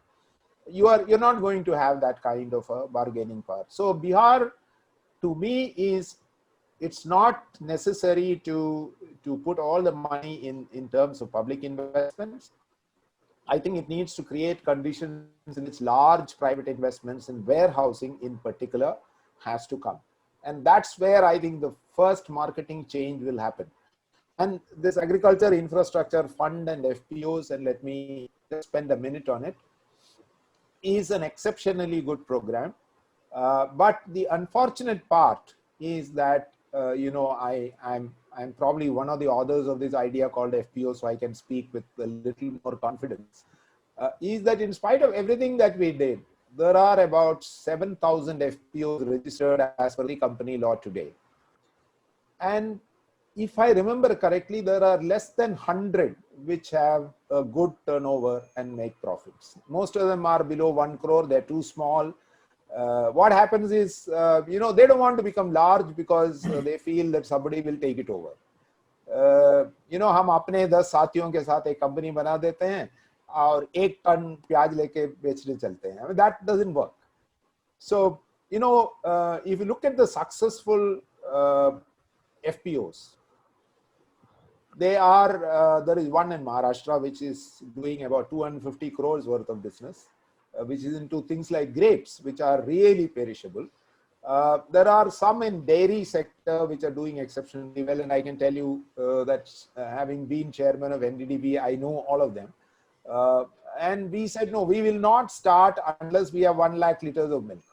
you're not going to have that kind of a bargaining power. So Bihar, to me, is, it's not necessary to put all the money in terms of public investments. I think it needs to create conditions in which large private investments in warehousing in particular has to come. And that's where I think the first marketing change will happen. And this agriculture infrastructure fund and FPOs, and let me just spend a minute on it, is an exceptionally good program. But the unfortunate part is that, I'm probably one of the authors of this idea called FPO, so I can speak with a little more confidence, is that in spite of everything that we did, there are about 7,000 FPOs registered as per the company law today. And if I remember correctly, there are less than 100 which have a good turnover and make profits. Most of them are below 1 crore, they're too small. What happens is, they don't want to become large because they feel that somebody will take it over. हम अपने 10 साथियों के साथ एक company बना देते हैं और 1 टन प्याज लेके बेचने चलते हैं. I mean, that doesn't work. So, if you look at the successful FPOs, there is one in Maharashtra which is doing about 250 crores worth of business, which is into things like grapes, which are really perishable. There are some in dairy sector which are doing exceptionally well, and I can tell you that having been chairman of NDDB, I know all of them. And we said, no, we will not start unless we have 1 lakh liters of milk.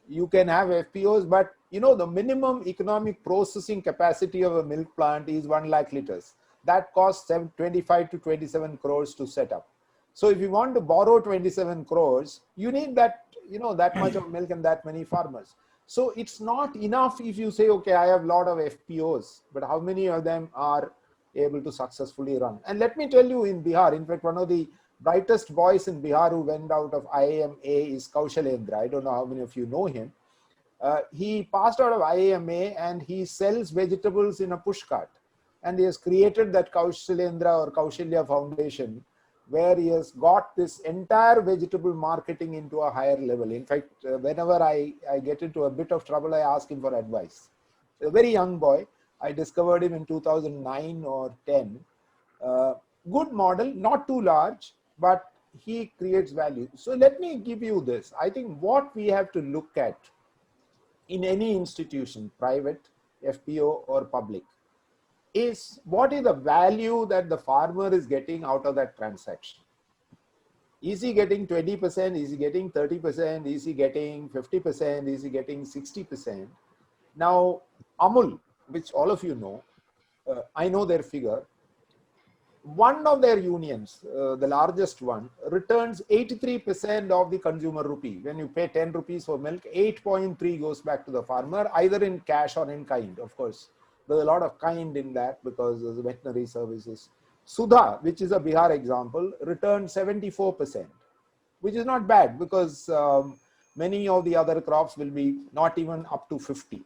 You can have FPOs, but the minimum economic processing capacity of a milk plant is 1 lakh liters. That costs 25 to 27 crores to set up. So if you want to borrow 27 crores, you need that, that much of milk and that many farmers. So it's not enough if you say, okay, I have a lot of FPOs, but how many of them are able to successfully run? And let me tell you, in Bihar, in fact, one of the brightest boys in Bihar who went out of IIMA is Kaushalendra. I don't know how many of you know him. He passed out of IIMA and he sells vegetables in a push cart. And he has created that Kaushalendra or Kaushalya Foundation, where he has got this entire vegetable marketing into a higher level. In fact, whenever I get into a bit of trouble, I ask him for advice. A very young boy. I discovered him in 2009 or 10. Good model, not too large, but he creates value. So let me give you this. I think what we have to look at in any institution, private, FPO or public, is what is the value that the farmer is getting out of that transaction. Is he getting 20%? Is he getting 30%? Is he getting 50%? Is he getting 60%? Now, Amul, which all of you know, I know their figure. One of their unions, the largest one, returns 83% of the consumer rupee. When you pay 10 rupees for milk, 8.3 goes back to the farmer, either in cash or in kind. Of course, there's a lot of kind in that because there's veterinary services. Sudha, which is a Bihar example, returned 74%, which is not bad because many of the other crops will be not even up to 50.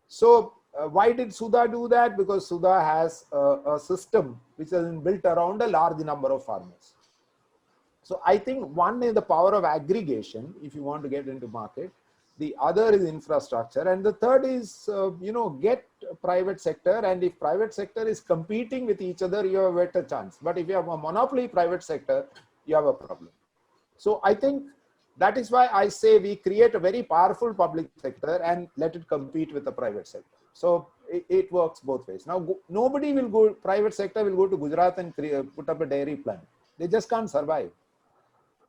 So why did Sudha do that? Because Sudha has a system which has been built around a large number of farmers. So I think one is the power of aggregation if you want to get into market. The other is infrastructure, and the third is get private sector. And if private sector is competing with each other, you have a better chance. But if you have a monopoly private sector, you have a problem. So I think that is why I say we create a very powerful public sector and let it compete with the private sector. So it works both ways. Now, nobody will go, private sector will go to Gujarat and put up a dairy plant. They just can't survive.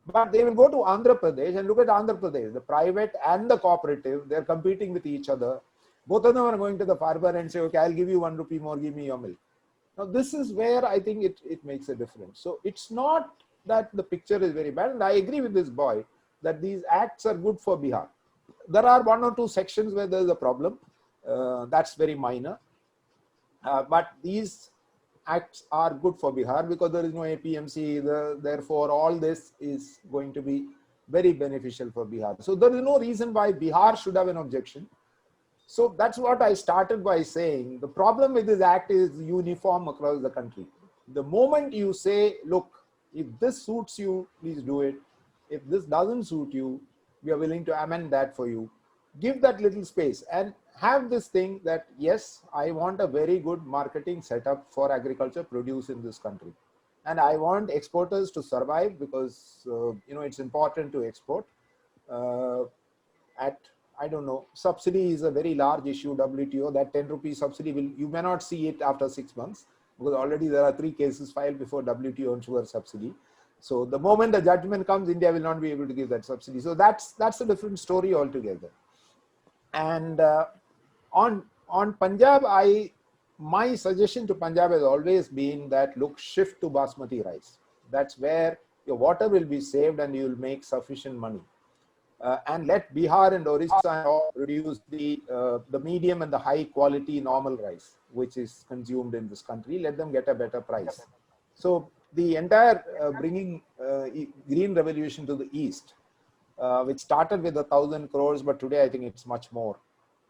But they will go to Andhra Pradesh and look at Andhra Pradesh, the private and the cooperative, they're competing with each other. Both of them are going to the farmer and say, okay, I'll give you 1 rupee more, give me your milk. Now, this is where I think it makes a difference. So it's not that the picture is very bad. And I agree with this boy that these acts are good for Bihar. There are one or two sections where there is a problem. That's very minor. But these acts are good for Bihar because there is no APMC. Therefore, all this is going to be very beneficial for Bihar. So there is no reason why Bihar should have an objection. So that's what I started by saying. The problem with this act is uniform across the country. The moment you say, look, if this suits you, please do it. If this doesn't suit you, we are willing to amend that for you. Give that little space and have this thing that, yes, I want a very good marketing setup for agriculture produce in this country. And I want exporters to survive because, it's important to export. At, I don't know, subsidy is a very large issue, WTO. That 10 rupees subsidy, you may not see it after 6 months because already there are 3 cases filed before WTO on sugar subsidy. So the moment the judgment comes, India will not be able to give that subsidy. So that's a different story altogether. And on Punjab, my suggestion to Punjab has always been that, look, shift to basmati rice. That's where your water will be saved and you will make sufficient money. And let Bihar and Orissa produce the medium and the high quality normal rice, which is consumed in this country. Let them get a better price. So the entire bringing green revolution to the east, which started with 1,000 crores, but today I think it's much more,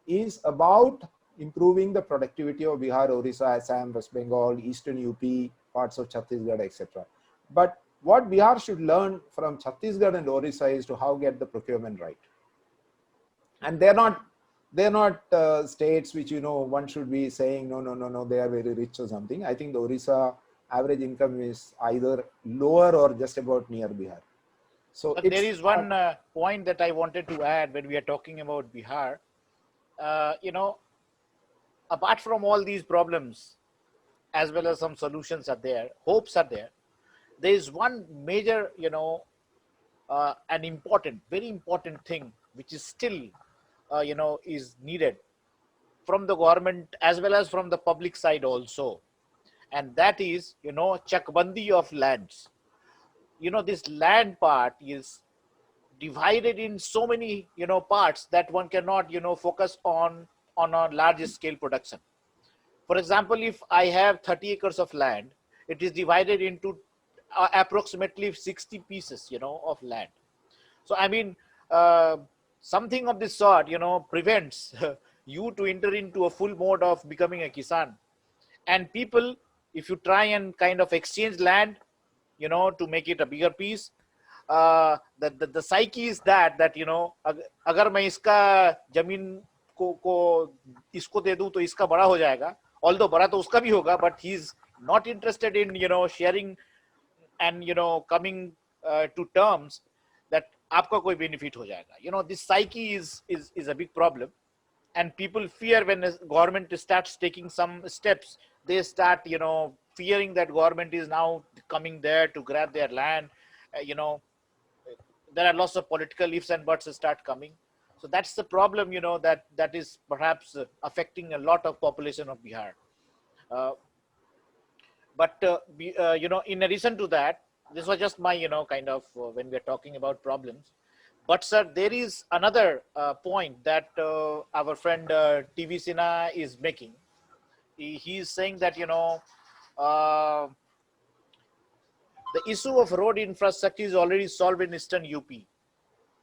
is about improving the productivity of Bihar, Orissa, Assam, West Bengal, Eastern UP, parts of Chhattisgarh, etc. But what Bihar should learn from Chhattisgarh and Orissa is to how get the procurement right. And they're not states which, one should be saying, no, they are very rich or something. I think the Orissa average income is either lower or just about near Bihar. So but there is one point that I wanted to add when we are talking about Bihar. Apart from all these problems, as well as some solutions are there, hopes are there. There is one major, an important, very important thing which is still, is needed from the government as well as from the public side also, and that is, chakbandi of lands. This land part is divided in so many, parts that one cannot, focus on a large scale production. For example, if I have 30 acres of land, it is divided into approximately 60 pieces, of land. So, I mean, something of this sort, prevents you to enter into a full mode of becoming a Kisan. And people, if you try and kind of exchange land, to make it a bigger piece, the psyche is that, अगर मैं इसका जमीन को इसको दे दूं तो इसका बड़ा हो जाएगा, although बड़ा तो उसका भी होगा, but he's not interested in, sharing and, coming to terms that आपका कोई benefit हो जाएगा. This psyche is a big problem, and people fear when the government starts taking some steps. They start, fearing that government is now coming there to grab their land. There are lots of political ifs and buts start coming. So that's the problem, that is perhaps affecting a lot of population of Bihar. In addition to that, this was just my, kind of when we're talking about problems. But sir, there is another point that our friend TV Sinha is making. He is saying that, the issue of road infrastructure is already solved in eastern UP,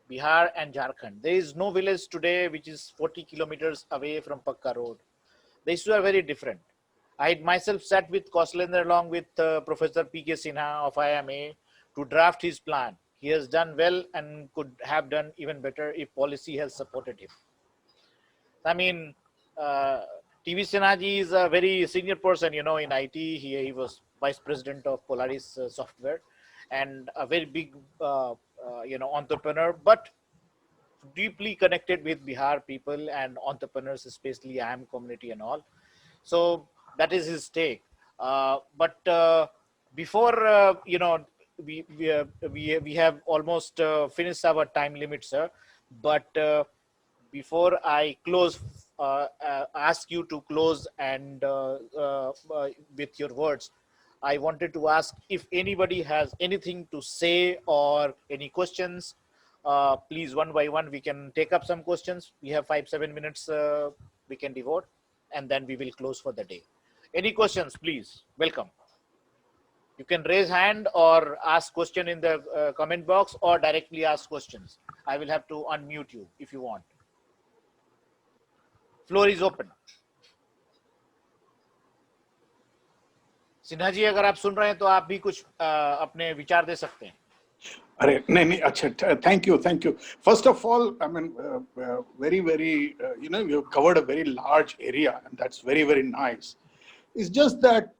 Bihar and Jharkhand. There is no village today which is 40 kilometers away from Pakka road. The issues are very different. I myself sat with Kauslender along with Professor P.K. Sinha of IMA to draft his plan. He has done well and could have done even better if policy has supported him. I mean, TV Sinha ji is a very senior person, in IT. He was vice president of Polaris Software and a very big, entrepreneur, but deeply connected with Bihar people and entrepreneurs, especially IAM community and all. So that is his take. But before, we have almost finished our time limit, sir. But before I close, ask you to close and with your words, I wanted to ask if anybody has anything to say or any questions please, one by one, we can take up some questions. We have 5-7 minutes we can devote, and then we will close for the day. Any questions, please? Welcome. You can raise hand or ask question in the comment box, or directly ask questions. I will have to unmute you if you want. Floor is open. Sinha ji, अगर आप सुन रहे हैं तो आप भी कुछ अपने विचार दे सकते हैं. अरे नहीं अच्छा, thank you. First of all, I mean, very you have covered a very large area, and that's very nice. It's just that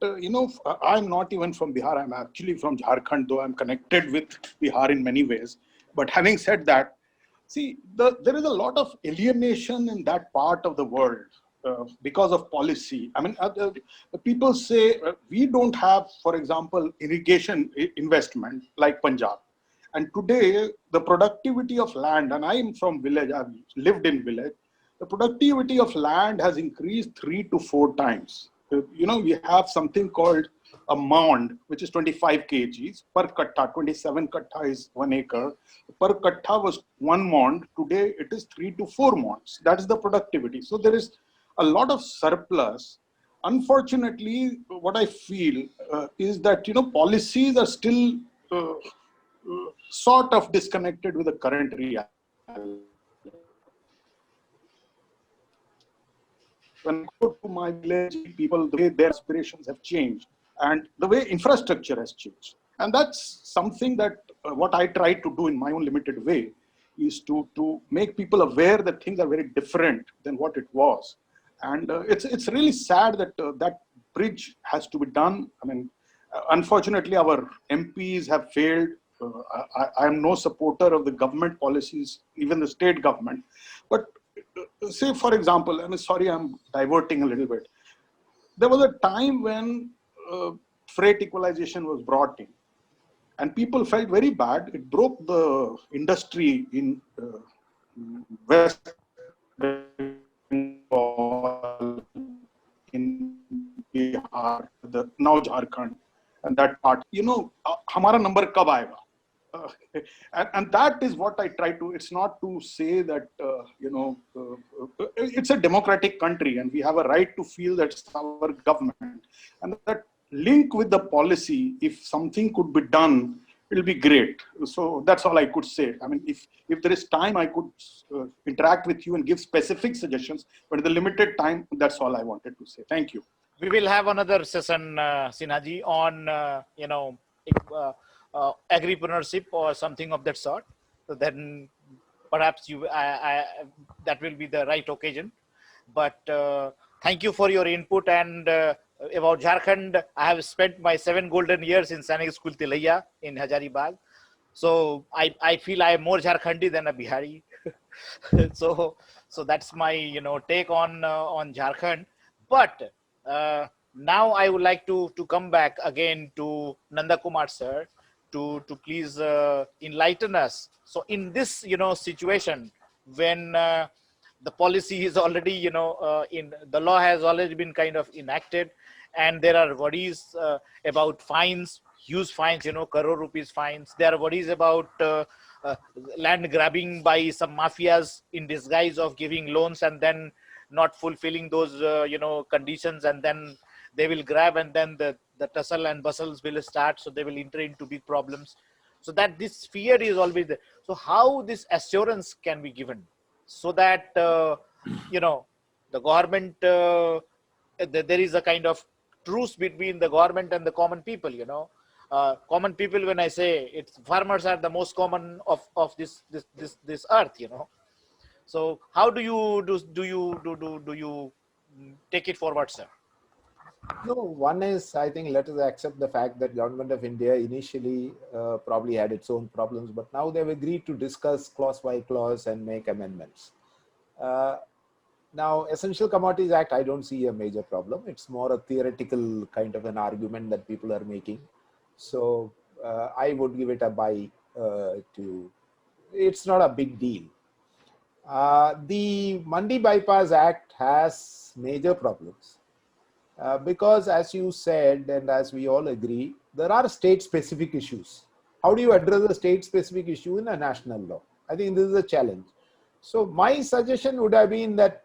I'm not even from Bihar. I'm actually from Jharkhand, though I'm connected with Bihar in many ways. But having said that, see, there is a lot of alienation in that part of the world because of policy. I mean, people say we don't have, for example, irrigation investment like Punjab. And today, the productivity of land, and I'm from village, I've lived in village, the productivity of land has increased 3 to 4 times. We have something called a mound, which is 25 kgs per kattha. 27 kattha is 1 acre. Per kattha was 1 mound. Today, it is 3 to 4 mounds. That is the productivity. So there is a lot of surplus. Unfortunately, what I feel is that, policies are still sort of disconnected with the current reality. When I go to my village, people, the way their aspirations have changed and the way infrastructure has changed. And that's something that what I try to do in my own limited way is to make people aware that things are very different than what it was. And it's really sad that that bridge has to be done. I mean, unfortunately, our MPs have failed. I am no supporter of the government policies, even the state government. But say, for example, sorry, I'm diverting a little bit. There was a time when freight equalization was brought in, and people felt very bad. It broke the industry in West Bengal, in Bihar, now Jharkhand, and that part. Hamara number kab aayega? And that is what I try to. It's not to say that it's a democratic country, and we have a right to feel that it's our government, and that link with the policy. If something could be done, it'll be great. So that's all I could say. I mean, if there is time, I could interact with you and give specific suggestions. But in the limited time, that's all I wanted to say. Thank you. We will have another session, Sinha ji, on agripreneurship or something of that sort. So then perhaps that will be the right occasion. But thank you for your input. And about Jharkhand, I have spent my 7 golden years in Sainik School Tilaiya in Hazaribagh. So I feel I am more Jharkhandi than a Bihari. so that's my take on Jharkhand. But now I would like to come back again to Nanda Kumar sir to please enlighten us. So in this situation when the policy is already in the law has already been kind of enacted, and there are worries about fines, huge fines, crore rupees fines. There are worries about land grabbing by some mafias in disguise of giving loans and then not fulfilling those conditions, and then they will grab, and then the tussle and bustles will start. So they will enter into big problems. So that this fear is always there. So how this assurance can be given so that the government there is a kind of truce between the government and the common people. Common people, when I say it's farmers, are the most common of this earth. So how do you take it forward, sir? No, one is, I think, let us accept the fact that Government of India initially probably had its own problems, but now they've agreed to discuss clause by clause and make amendments. Now, Essential Commodities Act, I don't see a major problem. It's more a theoretical kind of an argument that people are making. So I would give it a buy to, it's not a big deal. The Mandi Bypass Act has major problems. Because as you said, and as we all agree, there are state-specific issues. How do you address a state-specific issue in a national law? I think this is a challenge. So my suggestion would have been that,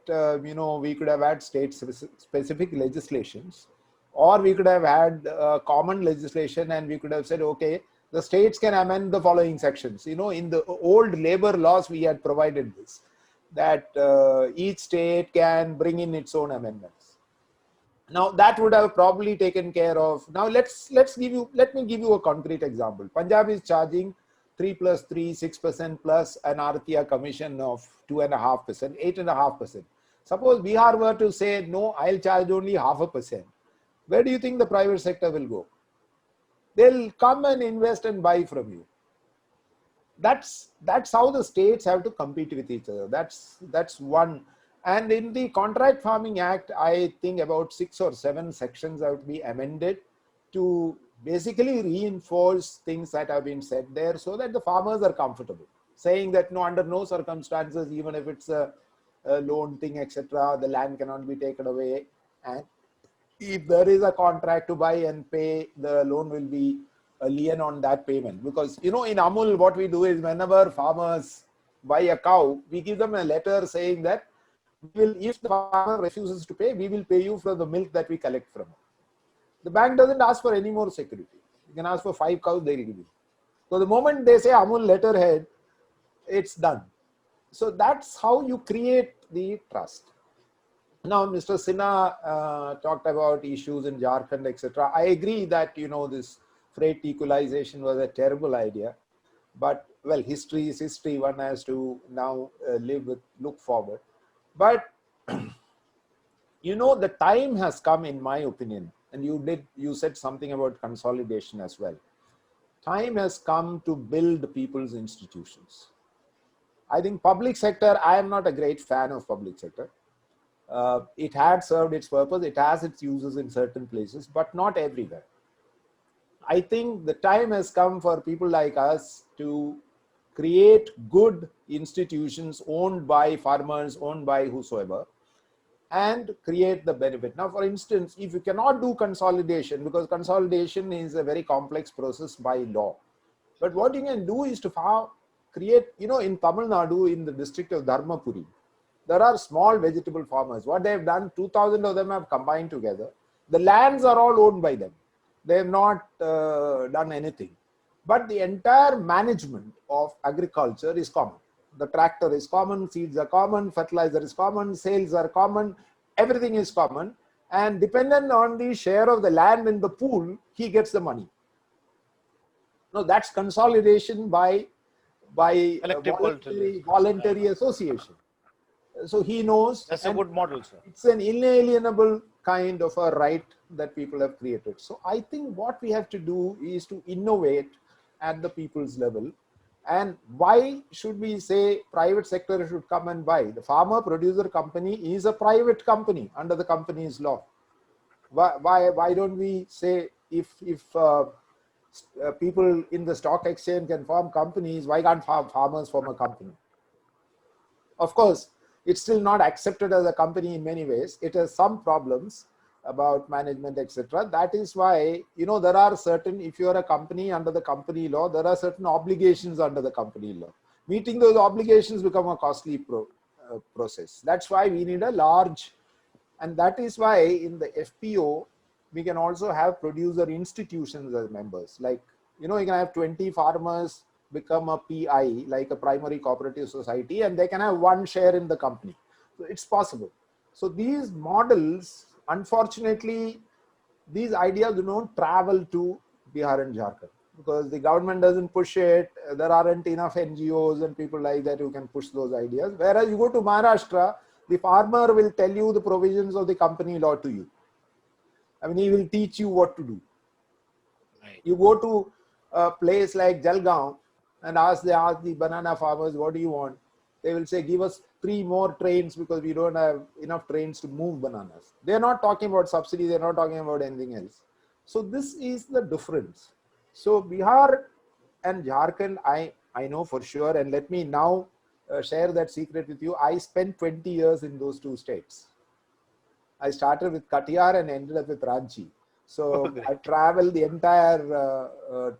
we could have had state-specific legislations, or we could have had common legislation, and we could have said, okay, the states can amend the following sections. In the old labor laws, we had provided this, that each state can bring in its own amendments. Now that would have probably taken care of. Now let me give you a concrete example. Punjab is charging 3 plus 3, 6% plus an RTR commission of 2.5%, 8.5%. Suppose Bihar were to say, no, I'll charge only 0.5%. Where do you think the private sector will go? They'll come and invest and buy from you. That's how the states have to compete with each other. That's one. And in the Contract Farming Act, I think about 6 or 7 sections have to be amended to basically reinforce things that have been said there, so that the farmers are comfortable, saying that no, under no circumstances, even if it's a loan thing, etc., the land cannot be taken away. And if there is a contract to buy and pay, the loan will be a lien on that payment. Because, in Amul, what we do is whenever farmers buy a cow, we give them a letter saying that if the farmer refuses to pay, we will pay you for the milk that we collect from him. The bank doesn't ask for any more security. You can ask for 5 cows, they will give you. So the moment they say Amul letterhead, it's done. So that's how you create the trust. Now, Mr. Sinha talked about issues in Jharkhand, etc. I agree that, this freight equalization was a terrible idea. But, well, history is history. One has to now look forward. But, the time has come, in my opinion, and you said something about consolidation as well. Time has come to build people's institutions. I think public sector, I am not a great fan of public sector. It had served its purpose. It has its uses in certain places, but not everywhere. I think the time has come for people like us to create good institutions owned by farmers, owned by whosoever, and create the benefit. Now, for instance, if you cannot do consolidation, because consolidation is a very complex process by law, but what you can do is to create, in Tamil Nadu, in the district of Dharmapuri, there are small vegetable farmers. What they have done, 2,000 of them have combined together. The lands are all owned by them. They have not done anything. But the entire management of agriculture is common. The tractor is common, seeds are common, fertilizer is common, sales are common, everything is common. And dependent on the share of the land in the pool, he gets the money. No, that's consolidation by voluntary association. So he knows. That's a good model, sir. It's an inalienable kind of a right that people have created. So I think what we have to do is to innovate at the people's level. And why should we say private sector should come and buy? The farmer producer company is a private company under the company's law. Why don't we say if people in the stock exchange can form companies, why can't farmers form a company? Of course, it's still not accepted as a company in many ways. It has some problems about management, etc. That is why, there are certain, if you are a company under the company law, there are certain obligations under the company law. Meeting those obligations become a costly process. That's why we need a large, and that is why in the FPO, we can also have producer institutions as members. Like, you can have 20 farmers become a PI, like a primary cooperative society, and they can have 1 share in the company. So it's possible. So these models, unfortunately, these ideas do not travel to Bihar and Jharkhand because the government doesn't push it. There aren't enough NGOs and people like that who can push those ideas. Whereas you go to Maharashtra, the farmer will tell you the provisions of the company law to you. I mean, he will teach you what to do. Right. You go to a place like Jalgaon and ask the banana farmers, what do you want? They will say, give us 3 more trains because we don't have enough trains to move bananas. They're not talking about subsidy. They're not talking about anything else. So this is the difference. So Bihar and Jharkhand, I know for sure. And let me now share that secret with you. I spent 20 years in those 2 states. I started with Katiyar and ended up with Ranchi. So I traveled the entire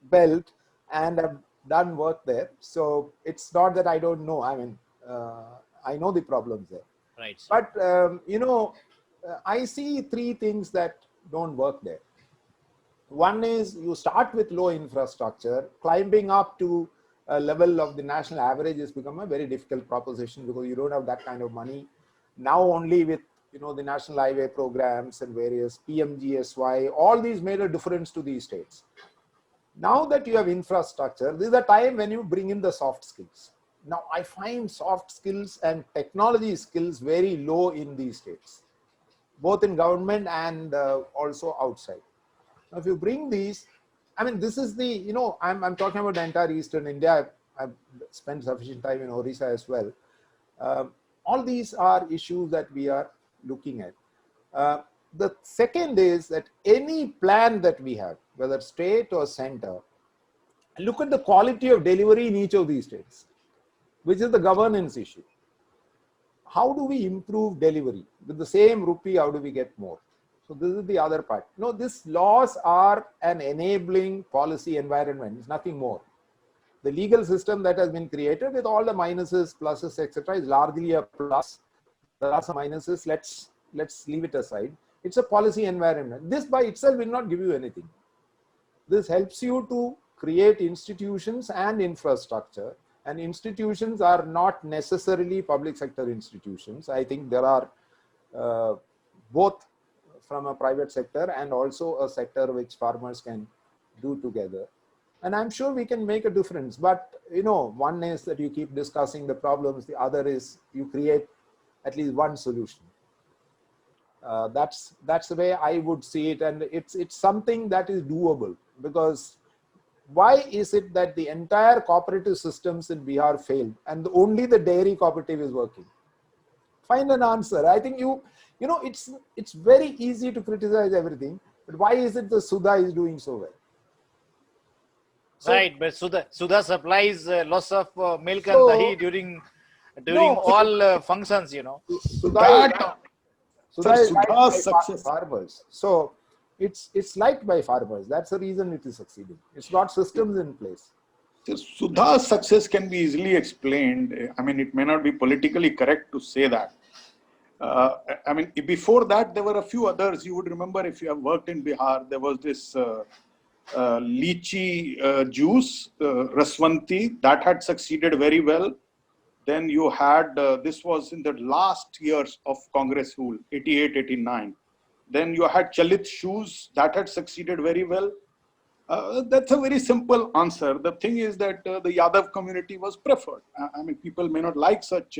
belt and I've done work there. So it's not that I don't know. I mean, I know the problems there. Right, sir. But, I see three things that don't work there. One is you start with low infrastructure, climbing up to a level of the national average has become a very difficult proposition because you don't have that kind of money. Now only with the national highway programs and various PMGSY, all these made a difference to these states. Now that you have infrastructure, this is a time when you bring in the soft skills. Now I find soft skills and technology skills very low in these states, both in government and also outside. Now, if you bring these, I mean, this is the, I'm talking about the entire Eastern India. I've spent sufficient time in Orissa as well. All these are issues that we are looking at. The second is that any plan that we have, whether state or center, look at the quality of delivery in each of these states, which is the governance issue. How do we improve delivery? With the same rupee, how do we get more? So this is the other part. No, these laws are an enabling policy environment. It's nothing more. The legal system that has been created with all the minuses, pluses, etc., is largely a plus. There are some minuses. Let's leave it aside. It's a policy environment. This by itself will not give you anything. This helps you to create institutions and infrastructure. And institutions are not necessarily public sector institutions. I think there are both from a private sector and also a sector which farmers can do together. And I'm sure we can make a difference. But, one is that you keep discussing the problems. The other is you create at least one solution. That's the way I would see it. And it's something that is doable, because why is it that the entire cooperative systems in Bihar failed and only the dairy cooperative is working? Find an answer. I think it's very easy to criticize everything, but why is it the Sudha is doing so well? So, right, but Sudha supplies lots of milk and So, dahi during all functions, Sudha is liked by farmers. So it's liked by farmers. That's the reason it is succeeding. It's got systems in place. So Sudha's success can be easily explained. I mean, it may not be politically correct to say that. I mean, before that, there were a few others. You would remember, if you have worked in Bihar, there was this lychee juice, Raswanti, that had succeeded very well. Then you had, this was in the last years of Congress rule, 88, 89. Then you had Chalit shoes, that had succeeded very well. That's a very simple answer. The thing is that the Yadav community was preferred. I mean, people may not like such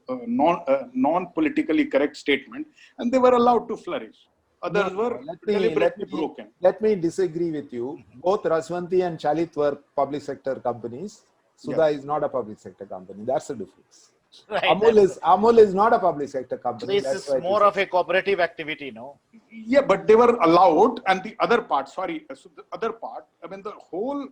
non-politically correct statement, and they were allowed to flourish. Others were deliberately broken. Let me disagree with you. Both Raswanti and Chalit were public sector companies. Sudha is not a public sector company. That's the difference. Right, Amul is not a public sector company. So this is more of a cooperative activity, no? Yeah, but they were allowed. And the other part, so the other part, I mean, the whole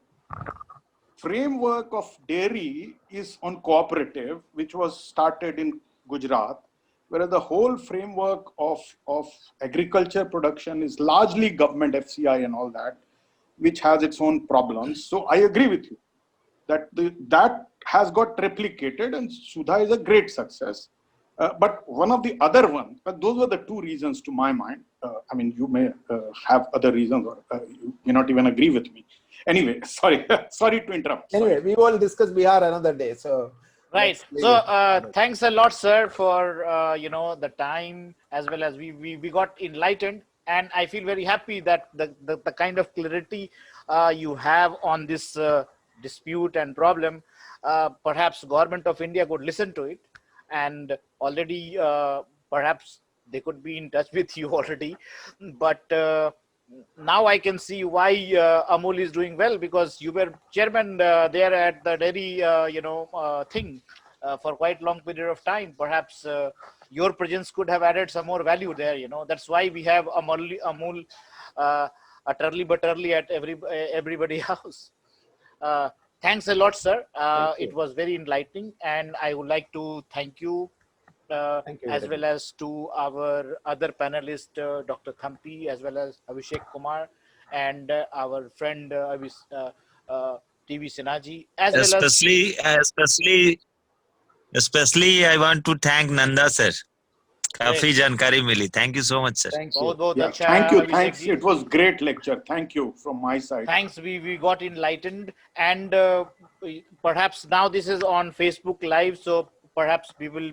framework of dairy is on cooperative, which was started in Gujarat, whereas the whole framework of agriculture production is largely government, FCI and all that, which has its own problems. So I agree with you that that has got replicated, and Sudha is a great success. But one of the other ones, but those were the two reasons to my mind. I mean, you may have other reasons, or you may not even agree with me. Anyway, sorry to interrupt. Anyway, we will discuss Bihar another day. So right. So thanks a lot, sir, for the time, as well as we got enlightened, and I feel very happy that the kind of clarity you have on this dispute and problem. Perhaps government of India could listen to it, and already perhaps they could be in touch with you already. But now I can see why Amul is doing well, because you were chairman there at the dairy thing for quite long period of time. Perhaps your presence could have added some more value there. That's why we have Amul utterly but early at everybody house. Thanks a lot, sir. It was very enlightening, and I would like to thank you, as well as to our other panelist, Dr. Thampi, as well as Abhishek Kumar, and our friend TV Sinaji, as well as especially I want to thank Nanda sir. great. काफी जानकारी मिली. Thank you so much, sir. Thank बहुत you. बहुत Yeah, अच्छा thank you. Abhishek Thanks. Ji. It was great lecture. Thank you from my side. Thanks, we got enlightened, and perhaps now this is on Facebook Live, so perhaps we will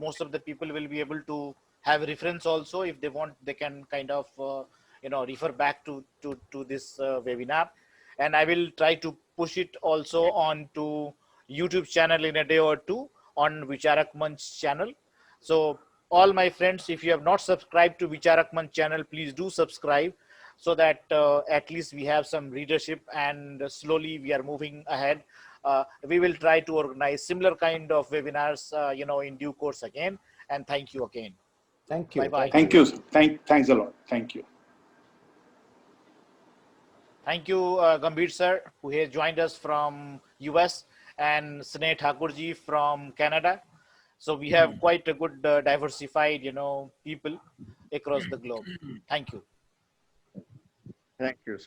most of the people will be able to have reference also. If they want, they can kind of refer back to this webinar, and I will try to push it also on to YouTube channel in a day or two on Vicharak Manch channel. So all my friends, if you have not subscribed to Vicharak Manch channel, please do subscribe, so that at least we have some readership, and slowly we are moving ahead. We will try to organize similar kind of webinars, in due course again. And thank you again. Thank you. Bye-bye. Thank you. Thanks a lot. Thank you. Thank you, Gambhir sir, who has joined us from US, and Sneh Thakurji from Canada. So we have quite a good diversified, people across the globe. Thank you. Thank you, sir.